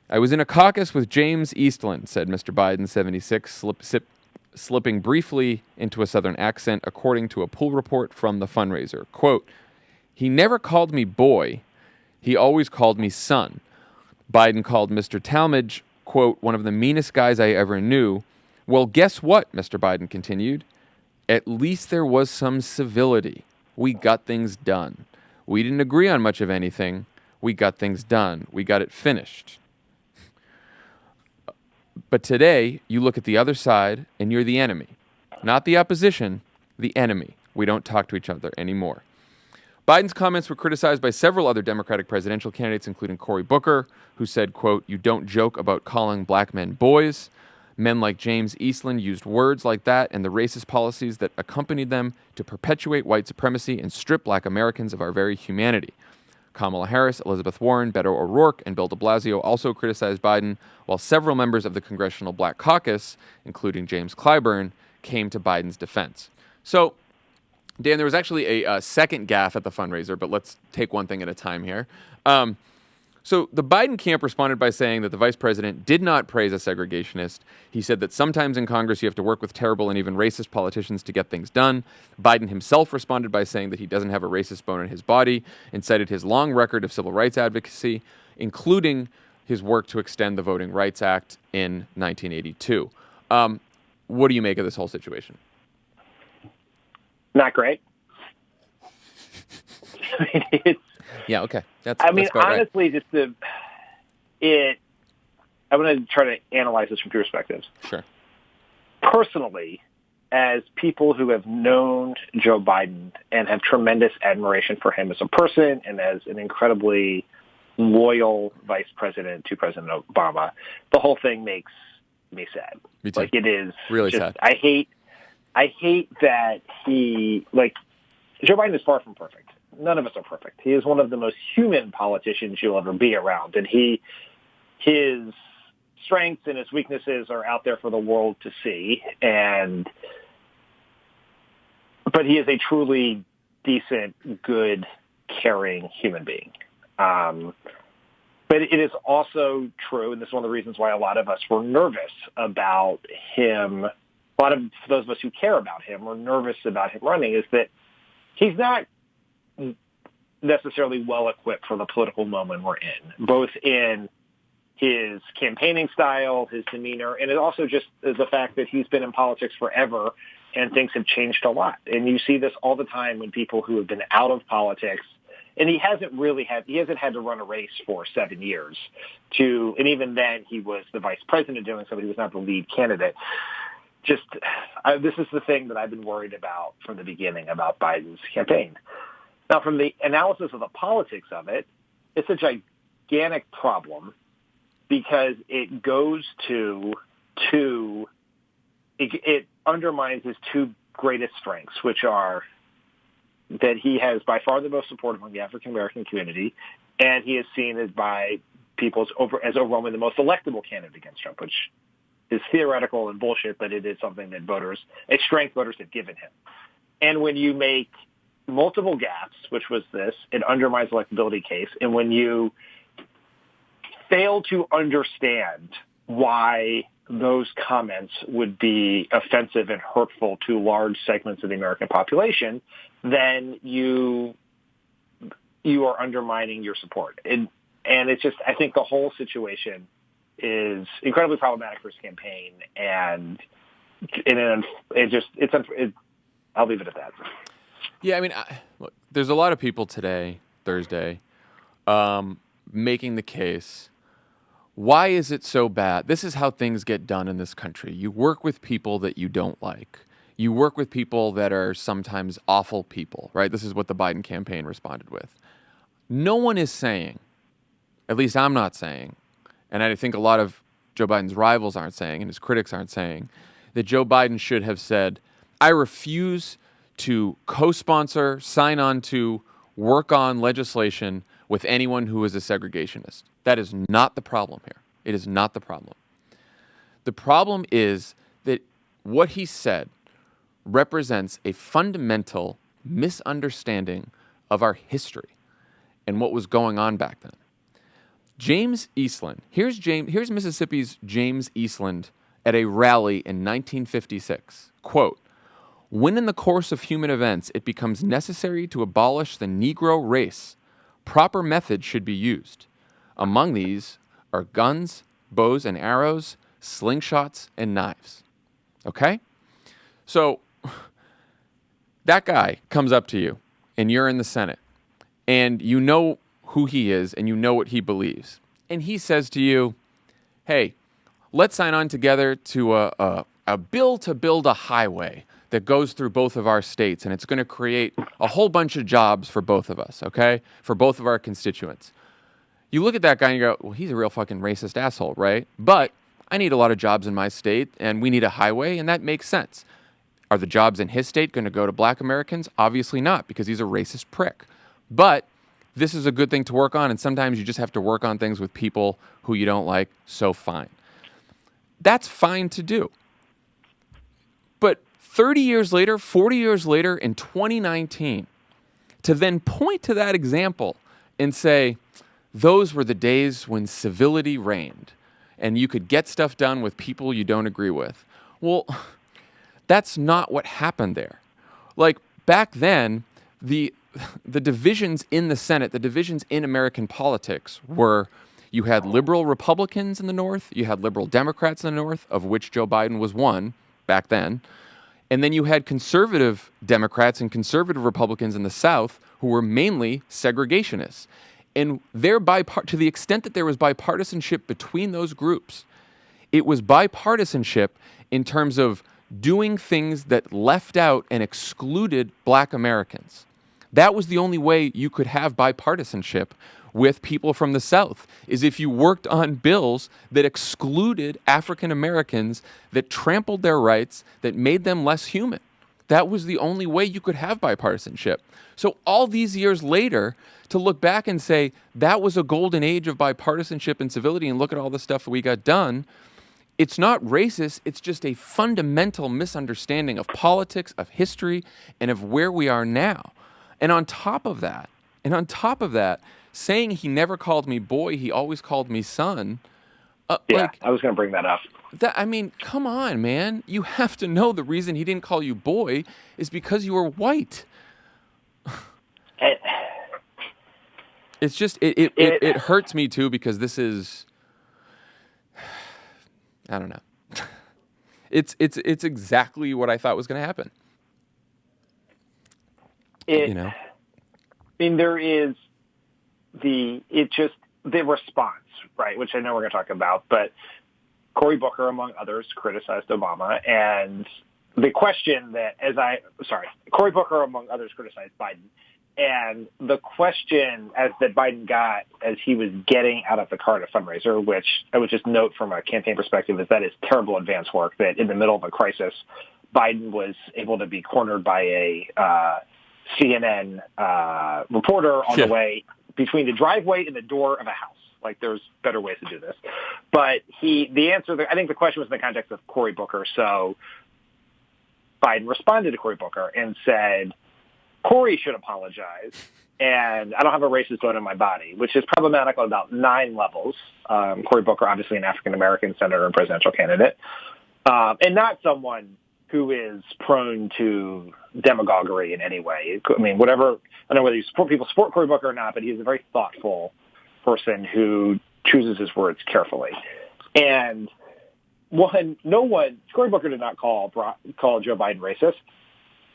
"I was in a caucus with James Eastland," said Mr. Biden, 76, slipping briefly into a Southern accent, according to a pool report from the fundraiser. Quote, "He never called me boy. He always called me son. Biden called Mr. Talmadge, quote, one of the meanest guys I ever knew. Well, guess what?" Mr. Biden continued. "At least there was some civility. We got things done. We didn't agree on much of anything. We got things done. We got it finished. But today, you look at the other side, and you're the enemy. Not the opposition, the enemy. We don't talk to each other anymore." Biden's comments were criticized by several other Democratic presidential candidates, including Cory Booker, who said, quote, "You don't joke about calling black men boys. Men like James Eastland used words like that and the racist policies that accompanied them to perpetuate white supremacy and strip black Americans of our very humanity." Kamala Harris, Elizabeth Warren, Beto O'Rourke, and Bill de Blasio also criticized Biden, while several members of the Congressional Black Caucus, including James Clyburn, came to Biden's defense. So, Dan, there was actually a second gaffe at the fundraiser, but let's take one thing at a time here. So the Biden camp responded by saying that the vice president did not praise a segregationist. He said that sometimes in Congress you have to work with terrible and even racist politicians to get things done. Biden himself responded by saying that he doesn't have a racist bone in his body and cited his long record of civil rights advocacy, including his work to extend the Voting Rights Act in 1982. What do you make of this whole situation? Not great. Yeah, okay. Honestly, right. I'm going to try to analyze this from two perspectives. Sure. Personally, as people who have known Joe Biden and have tremendous admiration for him as a person and as an incredibly loyal vice president to President Obama, the whole thing makes me sad. Me too. Like, it is really sad. I hate that Joe Biden is far from perfect. None of us are perfect. He is one of the most human politicians you'll ever be around. And his strengths and his weaknesses are out there for the world to see. But he is a truly decent, good, caring human being. But it is also true, and this is one of the reasons why a lot of us were nervous about him. A lot of those of us who care about him were nervous about him running, is that he's not necessarily well equipped for the political moment we're in, both in his campaigning style, his demeanor, and it also just is the fact that he's been in politics forever and things have changed a lot. And you see this all the time when people who have been out of politics, and he hasn't had to run a race for 7 years and even then he was the vice president doing something. He was not the lead candidate. This is the thing that I've been worried about from the beginning about Biden's campaign. Now, from the analysis of the politics of it, it's a gigantic problem because it goes it undermines his two greatest strengths, which are that he has by far the most support among the African American community, and he is seen as by people as overwhelmingly the most electable candidate against Trump, which is theoretical and bullshit, but it is something that strength voters have given him. And when you make multiple gaffes, which was this, it undermines the electability case, and when you fail to understand why those comments would be offensive and hurtful to large segments of the American population, then you are undermining your support. And it's just, I think the whole situation is incredibly problematic for his campaign, and I'll leave it at that. Yeah, I mean, look, there's a lot of people today, Thursday, making the case, why is it so bad? This is how things get done in this country. You work with people that you don't like. You work with people that are sometimes awful people, right? This is what the Biden campaign responded with. No one is saying, at least I'm not saying, and I think a lot of Joe Biden's rivals aren't saying, and his critics aren't saying, that Joe Biden should have said, I refuse to co-sponsor, sign on to, work on legislation with anyone who is a segregationist. That is not the problem here. It is not the problem. The problem is that what he said represents a fundamental misunderstanding of our history and what was going on back then. James Eastland, here's Mississippi's James Eastland at a rally in 1956. Quote, when in the course of human events it becomes necessary to abolish the Negro race, proper methods should be used. Among these are guns, bows and arrows, slingshots, and knives. Okay? So that guy comes up to you, and you're in the Senate, and you know who he is, and you know what he believes. And he says to you, hey, let's sign on together to a bill to build a highway that goes through both of our states, and it's going to create a whole bunch of jobs for both of us, okay? For both of our constituents. You look at that guy and you go, well, he's a real fucking racist asshole, right? But I need a lot of jobs in my state, and we need a highway, and that makes sense. Are the jobs in his state going to go to black Americans? Obviously not, because he's a racist prick. But this is a good thing to work on, and sometimes you just have to work on things with people who you don't like, so fine. That's fine to do. But 30 years later, 40 years later, in 2019, to then point to that example and say, those were the days when civility reigned and you could get stuff done with people you don't agree with. Well, that's not what happened there. Like, back then, the divisions in the Senate, the divisions in American politics were, you had liberal Republicans in the North, you had liberal Democrats in the North, of which Joe Biden was one back then, and then you had conservative Democrats and conservative Republicans in the South who were mainly segregationists. And to the extent that there was bipartisanship between those groups, it was bipartisanship in terms of doing things that left out and excluded black Americans. That was the only way you could have bipartisanship with people from the South, is if you worked on bills that excluded African Americans, that trampled their rights, that made them less human. That was the only way you could have bipartisanship. So all these years later, to look back and say, that was a golden age of bipartisanship and civility, and look at all the stuff that we got done, it's not racist, it's just a fundamental misunderstanding of politics, of history, and of where we are now. And on top of that, saying he never called me boy, he always called me son. I was going to bring that up. I mean, come on, man. You have to know the reason he didn't call you boy is because you were white. It's just, it hurts me too, because this is, I don't know. It's exactly what I thought was going to happen. I mean, there is the response, right, which I know we're going to talk about, but Cory Booker, among others, criticized Obama, and the question that, Cory Booker, among others, criticized Biden, and the question that Biden got as he was getting out of the car at a fundraiser, which I would just note from a campaign perspective, is that is terrible advance work, that in the middle of a crisis, Biden was able to be cornered by a CNN reporter on the way between the driveway and the door of a house. Like, there's better ways to do this. But I think the question was in the context of Cory Booker. So Biden responded to Cory Booker and said, Cory should apologize, and I don't have a racist bone in my body, which is problematic on about 9 levels. Cory Booker, obviously an African-American senator and presidential candidate, and not someone who is prone to demagoguery in any way. I mean, whatever, I don't know whether people support Cory Booker or not, but he's a very thoughtful person who chooses his words carefully. And Cory Booker did not call Joe Biden racist.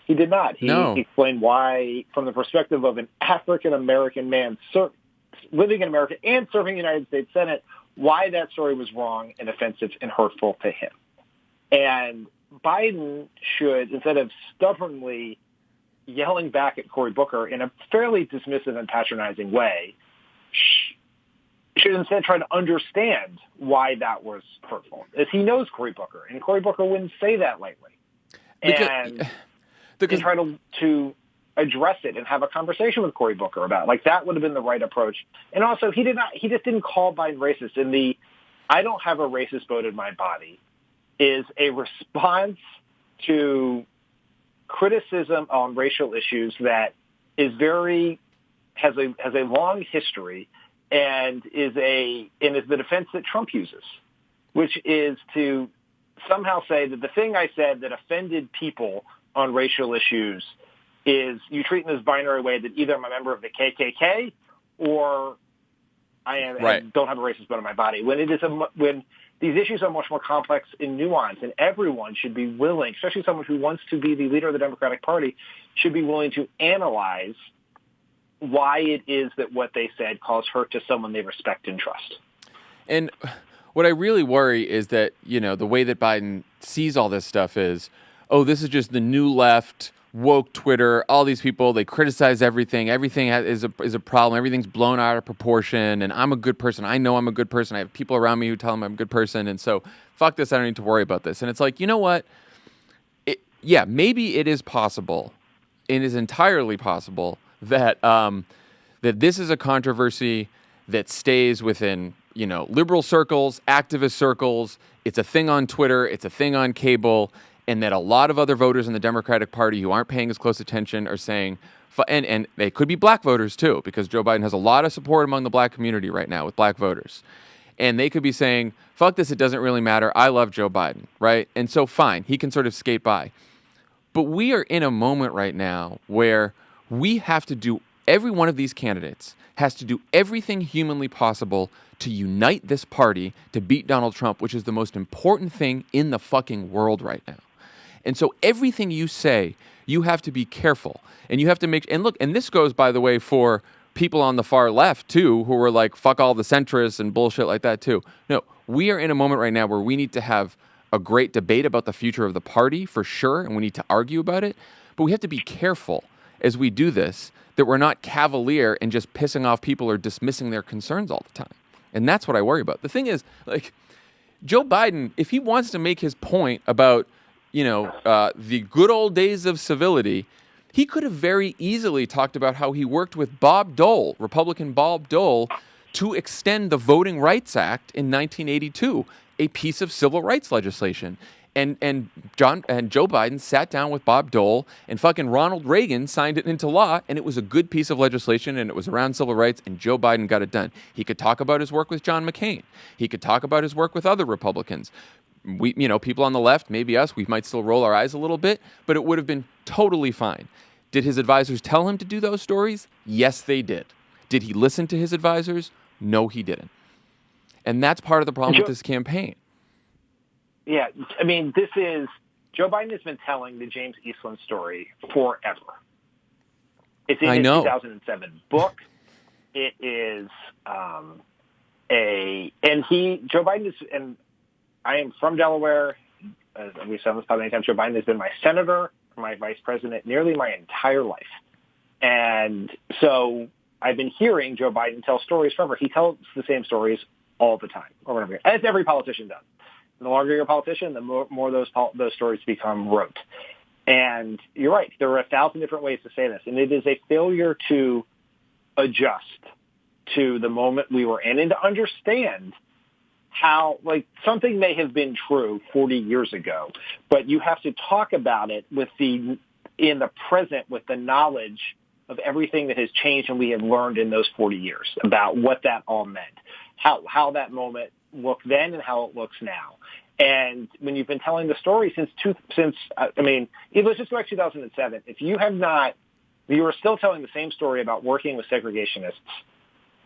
He did not. He explained why, from the perspective of an African-American man living in America and serving the United States Senate, why that story was wrong and offensive and hurtful to him. And Biden should, instead of stubbornly yelling back at Cory Booker in a fairly dismissive and patronizing way, should instead try to understand why that was hurtful, as he knows Cory Booker, and Cory Booker wouldn't say that lightly. And try to address it and have a conversation with Cory Booker about it. Like, that would have been the right approach. And also, he just didn't call Biden racist. And the "I don't have a racist bone in my body" is a response to criticism on racial issues that is has a long history and is the defense that Trump uses, which is to somehow say that the thing I said that offended people on racial issues is you treat in this binary way that either I'm a member of the KKK or I don't have a racist bone in my body. When these issues are much more complex and nuanced, and everyone should be willing, especially someone who wants to be the leader of the Democratic Party, should be willing to analyze why it is that what they said caused hurt to someone they respect and trust. And what I really worry is that, the way that Biden sees all this stuff is, this is just the new left, woke Twitter, all these people, they criticize everything. Everything is a problem. Everything's blown out of proportion, and I'm a good person. I know I'm a good person. I have people around me who tell me I'm a good person, and so fuck this. I don't need to worry about this. And it's like, you know what? Maybe it is possible. It is entirely possible that this is a controversy that stays within, liberal circles, activist circles. It's a thing on Twitter. It's a thing on cable. And that a lot of other voters in the Democratic Party who aren't paying as close attention are saying, and they could be black voters too, because Joe Biden has a lot of support among the black community right now with black voters. And they could be saying, fuck this, it doesn't really matter. I love Joe Biden, right? And so fine, he can sort of skate by. But we are in a moment right now where we have to do, every one of these candidates has to do everything humanly possible to unite this party to beat Donald Trump, which is the most important thing in the fucking world right now. And so everything you say, you have to be careful. And you have to and look, and this goes, by the way, for people on the far left, too, who are like, fuck all the centrists and bullshit like that, too. No, we are in a moment right now where we need to have a great debate about the future of the party, for sure, and we need to argue about it. But we have to be careful as we do this, that we're not cavalier and just pissing off people or dismissing their concerns all the time. And that's what I worry about. The thing is, like, Joe Biden, if he wants to make his point about, the good old days of civility, he could have very easily talked about how he worked with Bob Dole, Republican Bob Dole, to extend the Voting Rights Act in 1982, a piece of civil rights legislation. And Joe Biden sat down with Bob Dole, and fucking Ronald Reagan signed it into law, and it was a good piece of legislation, and it was around civil rights, and Joe Biden got it done. He could talk about his work with John McCain. He could talk about his work with other Republicans. We, people on the left, maybe us, we might still roll our eyes a little bit, but it would have been totally fine. Did his advisors tell him to do those stories? Yes, they did. Did he listen to his advisors? No, he didn't. And that's part of the problem with this campaign. Yeah, I mean, Joe Biden has been telling the James Eastland story forever. It's in his 2007 book. It is Joe Biden is, and I am from Delaware. As we've said this probably many times, Joe Biden has been my senator, my vice president, nearly my entire life. And so I've been hearing Joe Biden tell stories forever. He tells the same stories all the time, over and over again, as every politician does. And the longer you're a politician, the more those stories become rote. And you're right. There are 1,000 different ways to say this. And it is a failure to adjust to the moment we were in and to understand how, like, something may have been true 40 years ago, but you have to talk about it in the present with the knowledge of everything that has changed and we have learned in those 40 years about what that all meant, how that moment looked then and how it looks now. And when you've been let's just go back to 2007. If you are still telling the same story about working with segregationists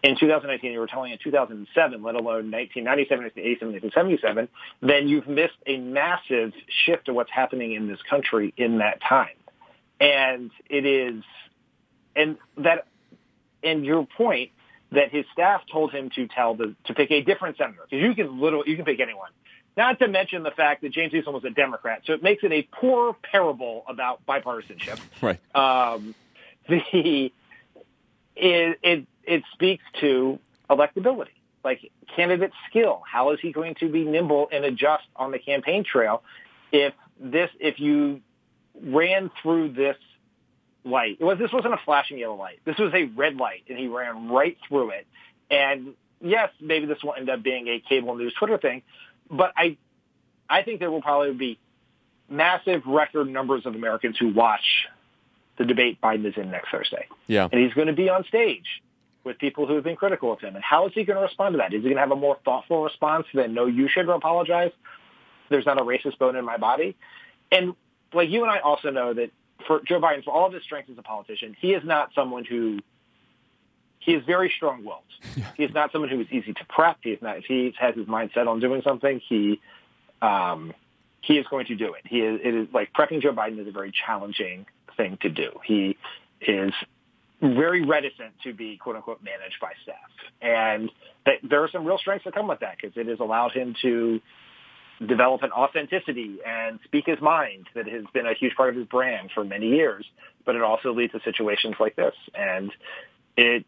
in 2019, you were telling in 2007, let alone 1997, 1987, 1977, then you've missed a massive shift to what's happening in this country in that time. And your point that his staff told him to pick a different senator, because you can pick anyone. Not to mention the fact that James Eastland was a Democrat, so it makes it a poor parable about bipartisanship. Right. It speaks to electability, like candidate skill. How is he going to be nimble and adjust on the campaign trail if you ran through this light? This wasn't a flashing yellow light. This was a red light, and he ran right through it. And yes, maybe this will end up being a cable news Twitter thing, but I think there will probably be massive record numbers of Americans who watch the debate Biden is in next Thursday. Yeah. And he's going to be on stage with people who have been critical of him. And how is he going to respond to that? Is he going to have a more thoughtful response than, no, you should apologize? There's not a racist bone in my body. And like you and I also know that for Joe Biden, for all of his strengths as a politician, he is not someone he is very strong-willed. Yeah. He is not someone who is easy to prep. If he has his mind set on doing something, he is going to do it. It is like prepping Joe Biden is a very challenging thing to do. He is very reticent to be quote unquote managed by staff. And there are some real strengths that come with that, because it has allowed him to develop an authenticity and speak his mind that has been a huge part of his brand for many years, but it also leads to situations like this. And it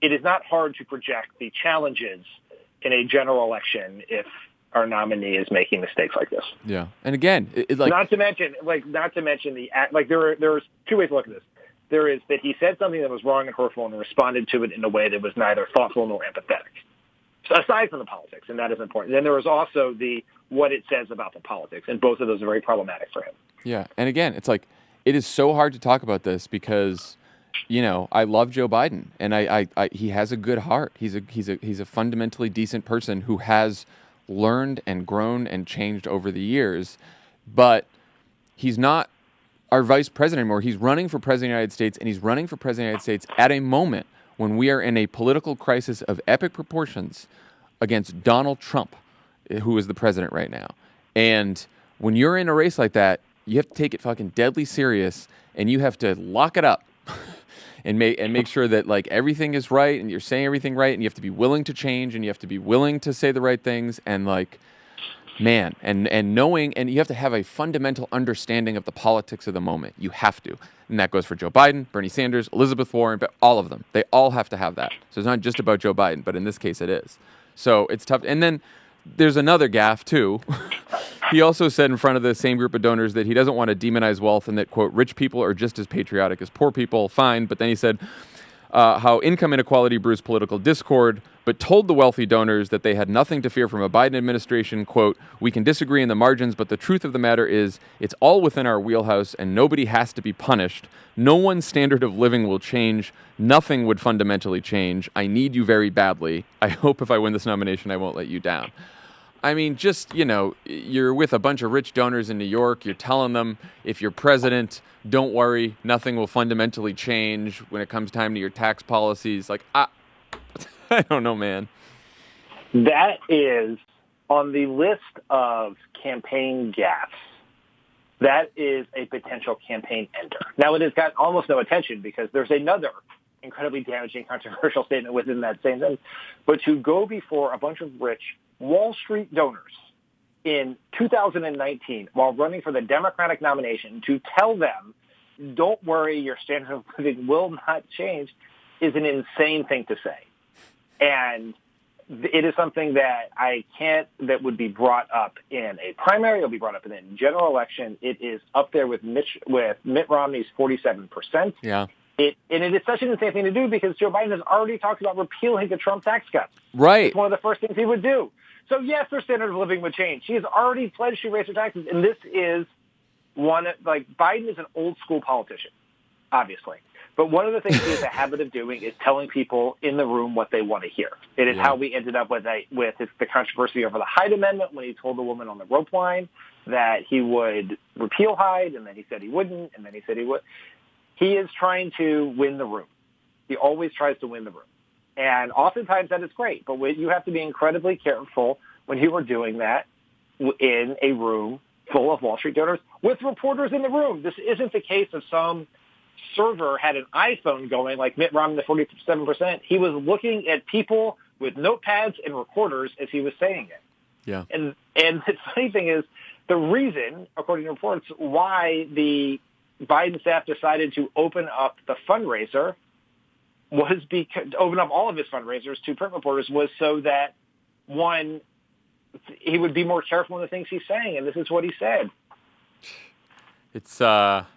is not hard to project the challenges in a general election if our nominee is making mistakes like this. Yeah. And again, not to mention there's two ways to look at this. There is that he said something that was wrong and hurtful and responded to it in a way that was neither thoughtful nor empathetic. So aside from the politics, and that is important. Then there was also what it says about the politics, and both of those are very problematic for him. Yeah. And again, it's like, it is so hard to talk about this because, I love Joe Biden, and he has a good heart. He's a fundamentally decent person who has learned and grown and changed over the years, but he's not our vice president anymore. He's running for president of the United States, and he's running for president of the United States at a moment when we are in a political crisis of epic proportions against Donald Trump, who is the president right now. And when you're in a race like that, you have to take it fucking deadly serious, and you have to lock it up and make sure that like everything is right and you're saying everything right, and you have to be willing to change, and you have to be willing to say the right things, and like, man, and knowing, and you have to have a fundamental understanding of the politics of the moment. You have to. And that goes for Joe Biden, Bernie Sanders, Elizabeth Warren, but all of them. They all have to have that. So it's not just about Joe Biden, but in this case it is. So it's tough. And then there's another gaffe too. He also said in front of the same group of donors that he doesn't want to demonize wealth and that, quote, rich people are just as patriotic as poor people. Fine. But then he said how income inequality brews political discord, but told the wealthy donors that they had nothing to fear from a Biden administration. Quote, we can disagree in the margins, but the truth of the matter is it's all within our wheelhouse and nobody has to be punished. No one's standard of living will change. Nothing would fundamentally change. I need you very badly. I hope if I win this nomination, I won't let you down. I mean, just, you're with a bunch of rich donors in New York. You're telling them, if you're president, don't worry, nothing will fundamentally change when it comes time to your tax policies. Like, I don't know, man. That is on the list of campaign gaffes. That is a potential campaign ender. Now, it has got almost no attention because there's another incredibly damaging, controversial statement within that same thing. But to go before a bunch of rich Wall Street donors in 2019 while running for the Democratic nomination to tell them, don't worry, your standard of living will not change, is an insane thing to say. And it is something that that would be brought up in a primary. It'll be brought up in a general election. It is up there with Mitt Romney's 47%. Yeah. And it is such an insane thing to do because Joe Biden has already talked about repealing the Trump tax cuts. Right. It's one of the first things he would do. So, yes, their standard of living would change. He has already pledged to raise their taxes, and this is Biden is an old-school politician, obviously. But one of the things he has a habit of doing is telling people in the room what they want to hear. It is how we ended up with the controversy over the Hyde Amendment when he told the woman on the rope line that he would repeal Hyde, and then he said he wouldn't, and then he said he would. He is trying to win the room. He always tries to win the room. And oftentimes that is great, but you have to be incredibly careful when you are doing that in a room full of Wall Street donors with reporters in the room. This isn't the case of some server had an iPhone going like Mitt Romney, the 47%. He was looking at people with notepads and recorders as he was saying it. Yeah. And the funny thing is, the reason, according to reports, why the Biden staff decided to open up the fundraiser open up all of his fundraisers to print reporters was so that, one, he would be more careful in the things he's saying, and this is what he said. It's not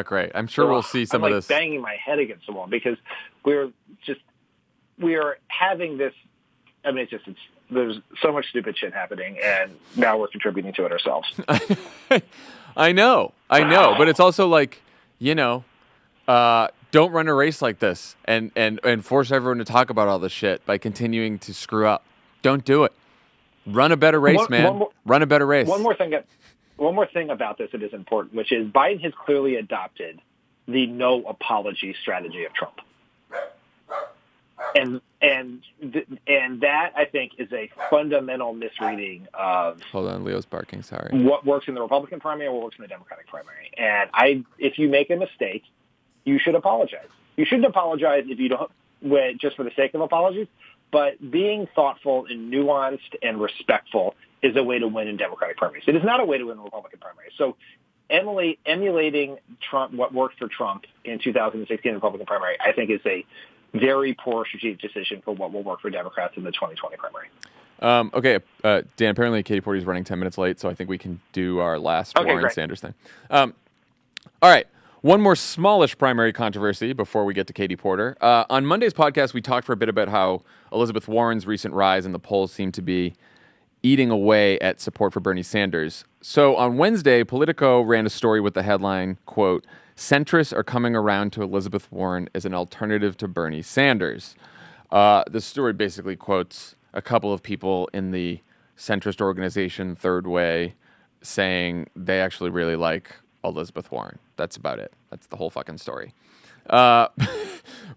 great. I'm sure we'll see some of this. I'm banging my head against the wall because we are having this. I mean, there's so much stupid shit happening, and now we're contributing to it ourselves. I know, but it's also like, don't run a race like this and force everyone to talk about all this shit by continuing to screw up. Don't do it. Run a better race, man. Run a better race. One more thing about this that is important, which is Biden has clearly adopted the no apology strategy of Trump. And that, I think, is a fundamental misreading of... Hold on, Leo's barking, sorry. ...what works in the Republican primary and what works in the Democratic primary. And if you make a mistake, you should apologize. You shouldn't apologize if you don't, just for the sake of apologies, but being thoughtful and nuanced and respectful is a way to win in Democratic primaries. It is not a way to win in Republican primaries. So emulating Trump, what worked for Trump in 2016 Republican primary, I think is a very poor strategic decision for what will work for Democrats in the 2020 primary. Okay, Dan, apparently Katie Porter's running 10 minutes late, so I think we can do our last Warren Sanders thing. All right. One more smallish primary controversy before we get to Katie Porter. On Monday's podcast, we talked for a bit about how Elizabeth Warren's recent rise in the polls seemed to be eating away at support for Bernie Sanders. So on Wednesday, Politico ran a story with the headline, quote, "Centrists are coming around to Elizabeth Warren as an alternative to Bernie Sanders." The story basically quotes a couple of people in the centrist organization Third Way saying they actually really like Elizabeth Warren. That's about it. That's the whole fucking story.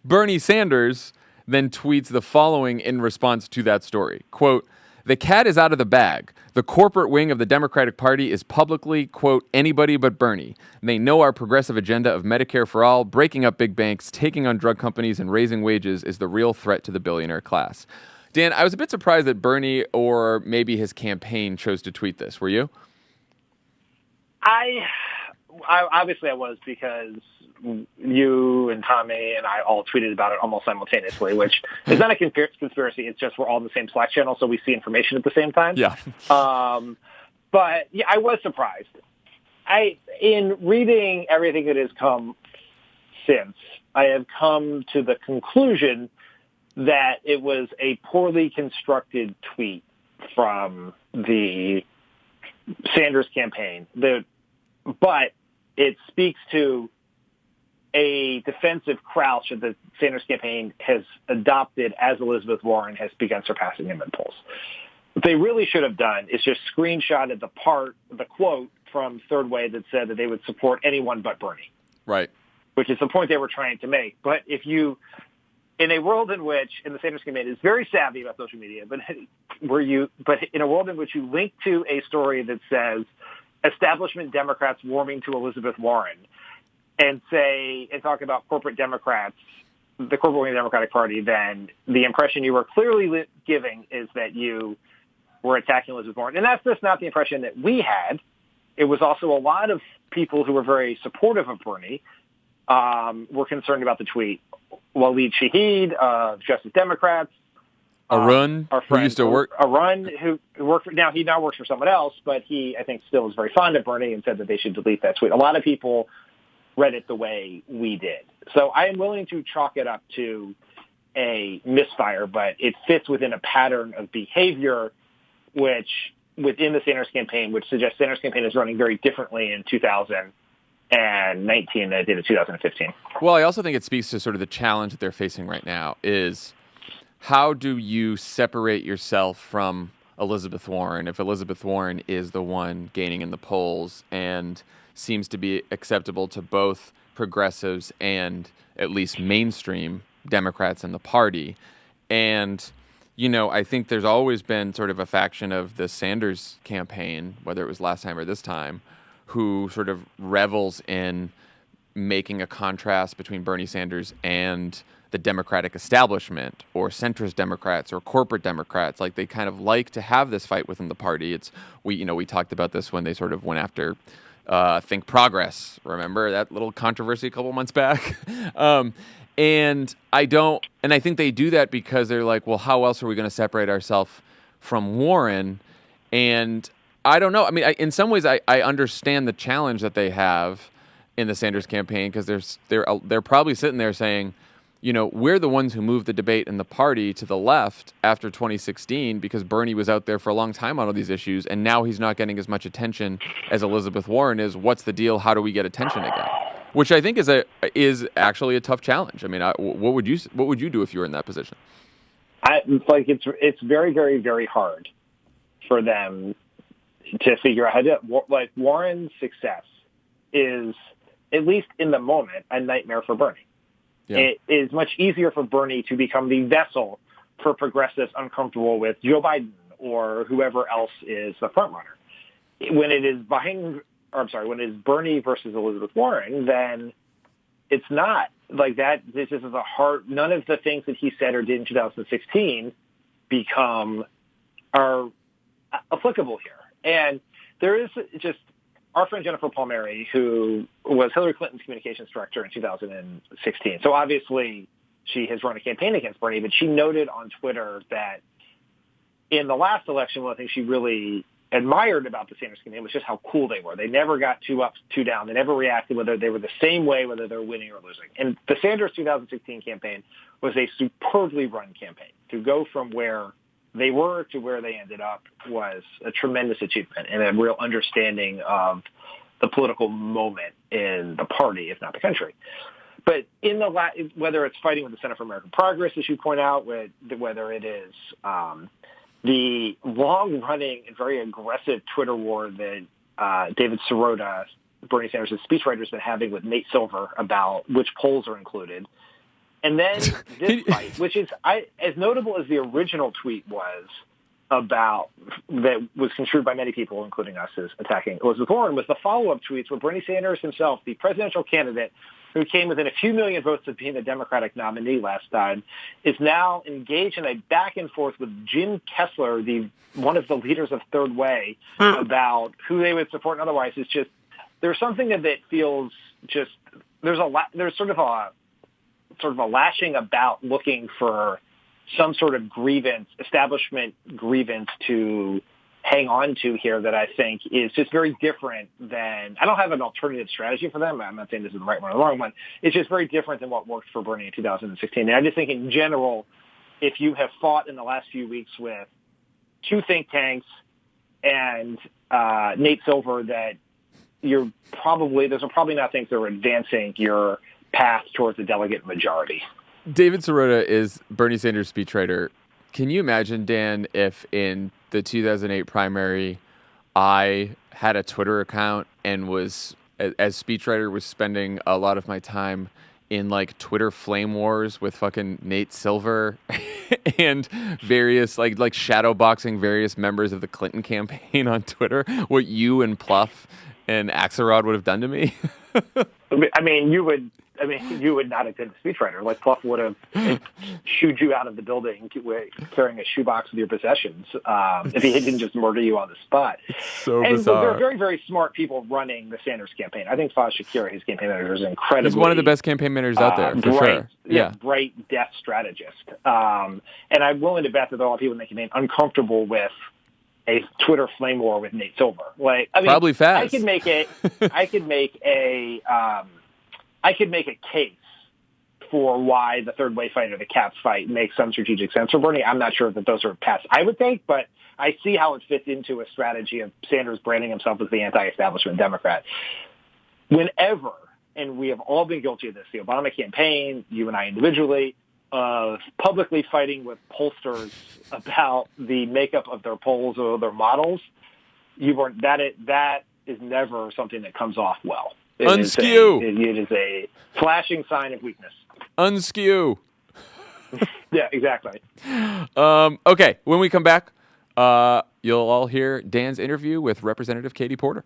Bernie Sanders then tweets the following in response to that story. Quote, "The cat is out of the bag. The corporate wing of the Democratic Party is publicly, quote, anybody but Bernie. They know our progressive agenda of Medicare for all, breaking up big banks, taking on drug companies, and raising wages is the real threat to the billionaire class." Dan, I was a bit surprised that Bernie or maybe his campaign chose to tweet this. Were you? I obviously I was, because you and Tommy and I all tweeted about it almost simultaneously, which is not a conspiracy. It's just we're all in the same Slack channel, so we see information at the same time. Yeah. But yeah, I was surprised. In reading everything that has come since, I have come to the conclusion that it was a poorly constructed tweet from the Sanders campaign. But it speaks to a defensive crouch that the Sanders campaign has adopted as Elizabeth Warren has begun surpassing him in polls. What they really should have done is just screenshotted the quote from Third Way that said that they would support anyone but Bernie. Right. Which is the point they were trying to make. But in a world in which, and the Sanders campaign is very savvy about social media, but in a world in which you link to a story that says establishment Democrats warming to Elizabeth Warren, and talk about corporate Democrats, the corporate wing of the Democratic Party, then the impression you were clearly giving is that you were attacking Elizabeth Warren. And that's just not the impression that we had. It was also a lot of people who were very supportive of Bernie were concerned about the tweet. Waleed Shahid of Justice Democrats, Arun, our who friend, used to work. Arun, who worked for, now he now works for someone else, but he, I think, still is very fond of Bernie and said that they should delete that tweet. A lot of people read it the way we did. So I am willing to chalk it up to a misfire, but it fits within a pattern of behavior, which within the Sanders campaign, which suggests Sanders campaign is running very differently in 2019 than it did in 2015. Well, I also think it speaks to sort of the challenge that they're facing right now is how do you separate yourself from Elizabeth Warren if Elizabeth Warren is the one gaining in the polls and seems to be acceptable to both progressives and at least mainstream Democrats in the party. And, you know, I think there's always been sort of a faction of the Sanders campaign, whether it was last time or this time, who sort of revels in making a contrast between Bernie Sanders and the Democratic establishment or centrist Democrats or corporate Democrats. Like, they kind of like to have this fight within the party. We talked about this when they sort of went after Think Progress. Remember that little controversy a couple months back? And I think they do that because they're like, well, how else are we going to separate ourselves from Warren? And I don't know. I mean, in some ways, I understand the challenge that they have in the Sanders campaign because they're probably sitting there saying, you know, we're the ones who moved the debate in the party to the left after 2016 because Bernie was out there for a long time on all these issues, and now he's not getting as much attention as Elizabeth Warren is. What's the deal? How do we get attention again? Which I think is actually a tough challenge. I mean, what would you do if you were in that position? It's very, very, very hard for them to figure out how to, like, Warren's success is, at least in the moment, a nightmare for Bernie. Yeah. It is much easier for Bernie to become the vessel for progressives uncomfortable with Joe Biden or whoever else is the front runner. When it is when it is Bernie versus Elizabeth Warren, then it's not like that. This is a hard, none of the things that he said or did in 2016 are applicable here. And there is just our friend Jennifer Palmieri, who was Hillary Clinton's communications director in 2016. So obviously she has run a campaign against Bernie, but she noted on Twitter that in the last election, one of the things she really admired about the Sanders campaign was just how cool they were. They never got too up, too down. They never reacted whether they were the same way, whether they're winning or losing. And the Sanders 2016 campaign was a superbly run campaign. To go from where they were to where they ended up was a tremendous achievement and a real understanding of the political moment in the party, if not the country. But in whether it's fighting with the Center for American Progress, as you point out, whether it is the long-running and very aggressive Twitter war that David Sirota, Bernie Sanders' speechwriter, has been having with Nate Silver about which polls are included. And then this fight, which is as notable as the original tweet was that was construed by many people, including us, as attacking Elizabeth Warren, was the follow-up tweets where Bernie Sanders himself, the presidential candidate who came within a few million votes of being the Democratic nominee last time, is now engaged in a back and forth with Jim Kessler, one of the leaders of Third Way, about who they would support and otherwise. It's just, there's something that feels just, there's sort of a lashing about looking for some sort of establishment grievance to hang on to here that I think is just very different than, I don't have an alternative strategy for them. I'm not saying this is the right one or the wrong one. It's just very different than what worked for Bernie in 2016. And I just think in general, if you have fought in the last few weeks with two think tanks and Nate Silver, that those are probably not things that are advancing your path towards a delegate majority. David Sirota is Bernie Sanders' speechwriter. Can you imagine, Dan, if in the 2008 primary I had a Twitter account and was, as speechwriter, was spending a lot of my time in like Twitter flame wars with fucking Nate Silver and various like shadow boxing various members of the Clinton campaign on Twitter, what you and Pluff and Axelrod would have done to me? I mean, you would not have been a speechwriter. Like Pluff would have shooed you out of the building carrying a shoebox with your possessions if he didn't just murder you on the spot. So and bizarre. There are very, very smart people running the Sanders campaign. I think Faz Shakira, his campaign manager, is incredibly. He's one of the best campaign managers out there, for sure. Yeah, bright death strategist. And I'm willing to bet that there are a lot of people in the campaign uncomfortable with a Twitter flame war with Nate Silver. Like, I mean, probably fast. I could make a case for why the third way fight or the Cats fight makes some strategic sense for Bernie. I'm not sure that those are paths I would take, but I see how it fits into a strategy of Sanders branding himself as the anti-establishment Democrat. Whenever, and we have all been guilty of this, the Obama campaign, you and I individually, of publicly fighting with pollsters about the makeup of their polls or their models, that is never something that comes off well. It is a flashing sign of weakness. Unskew. Yeah, exactly. Okay, when we come back, you'll all hear Dan's interview with Representative Katie Porter.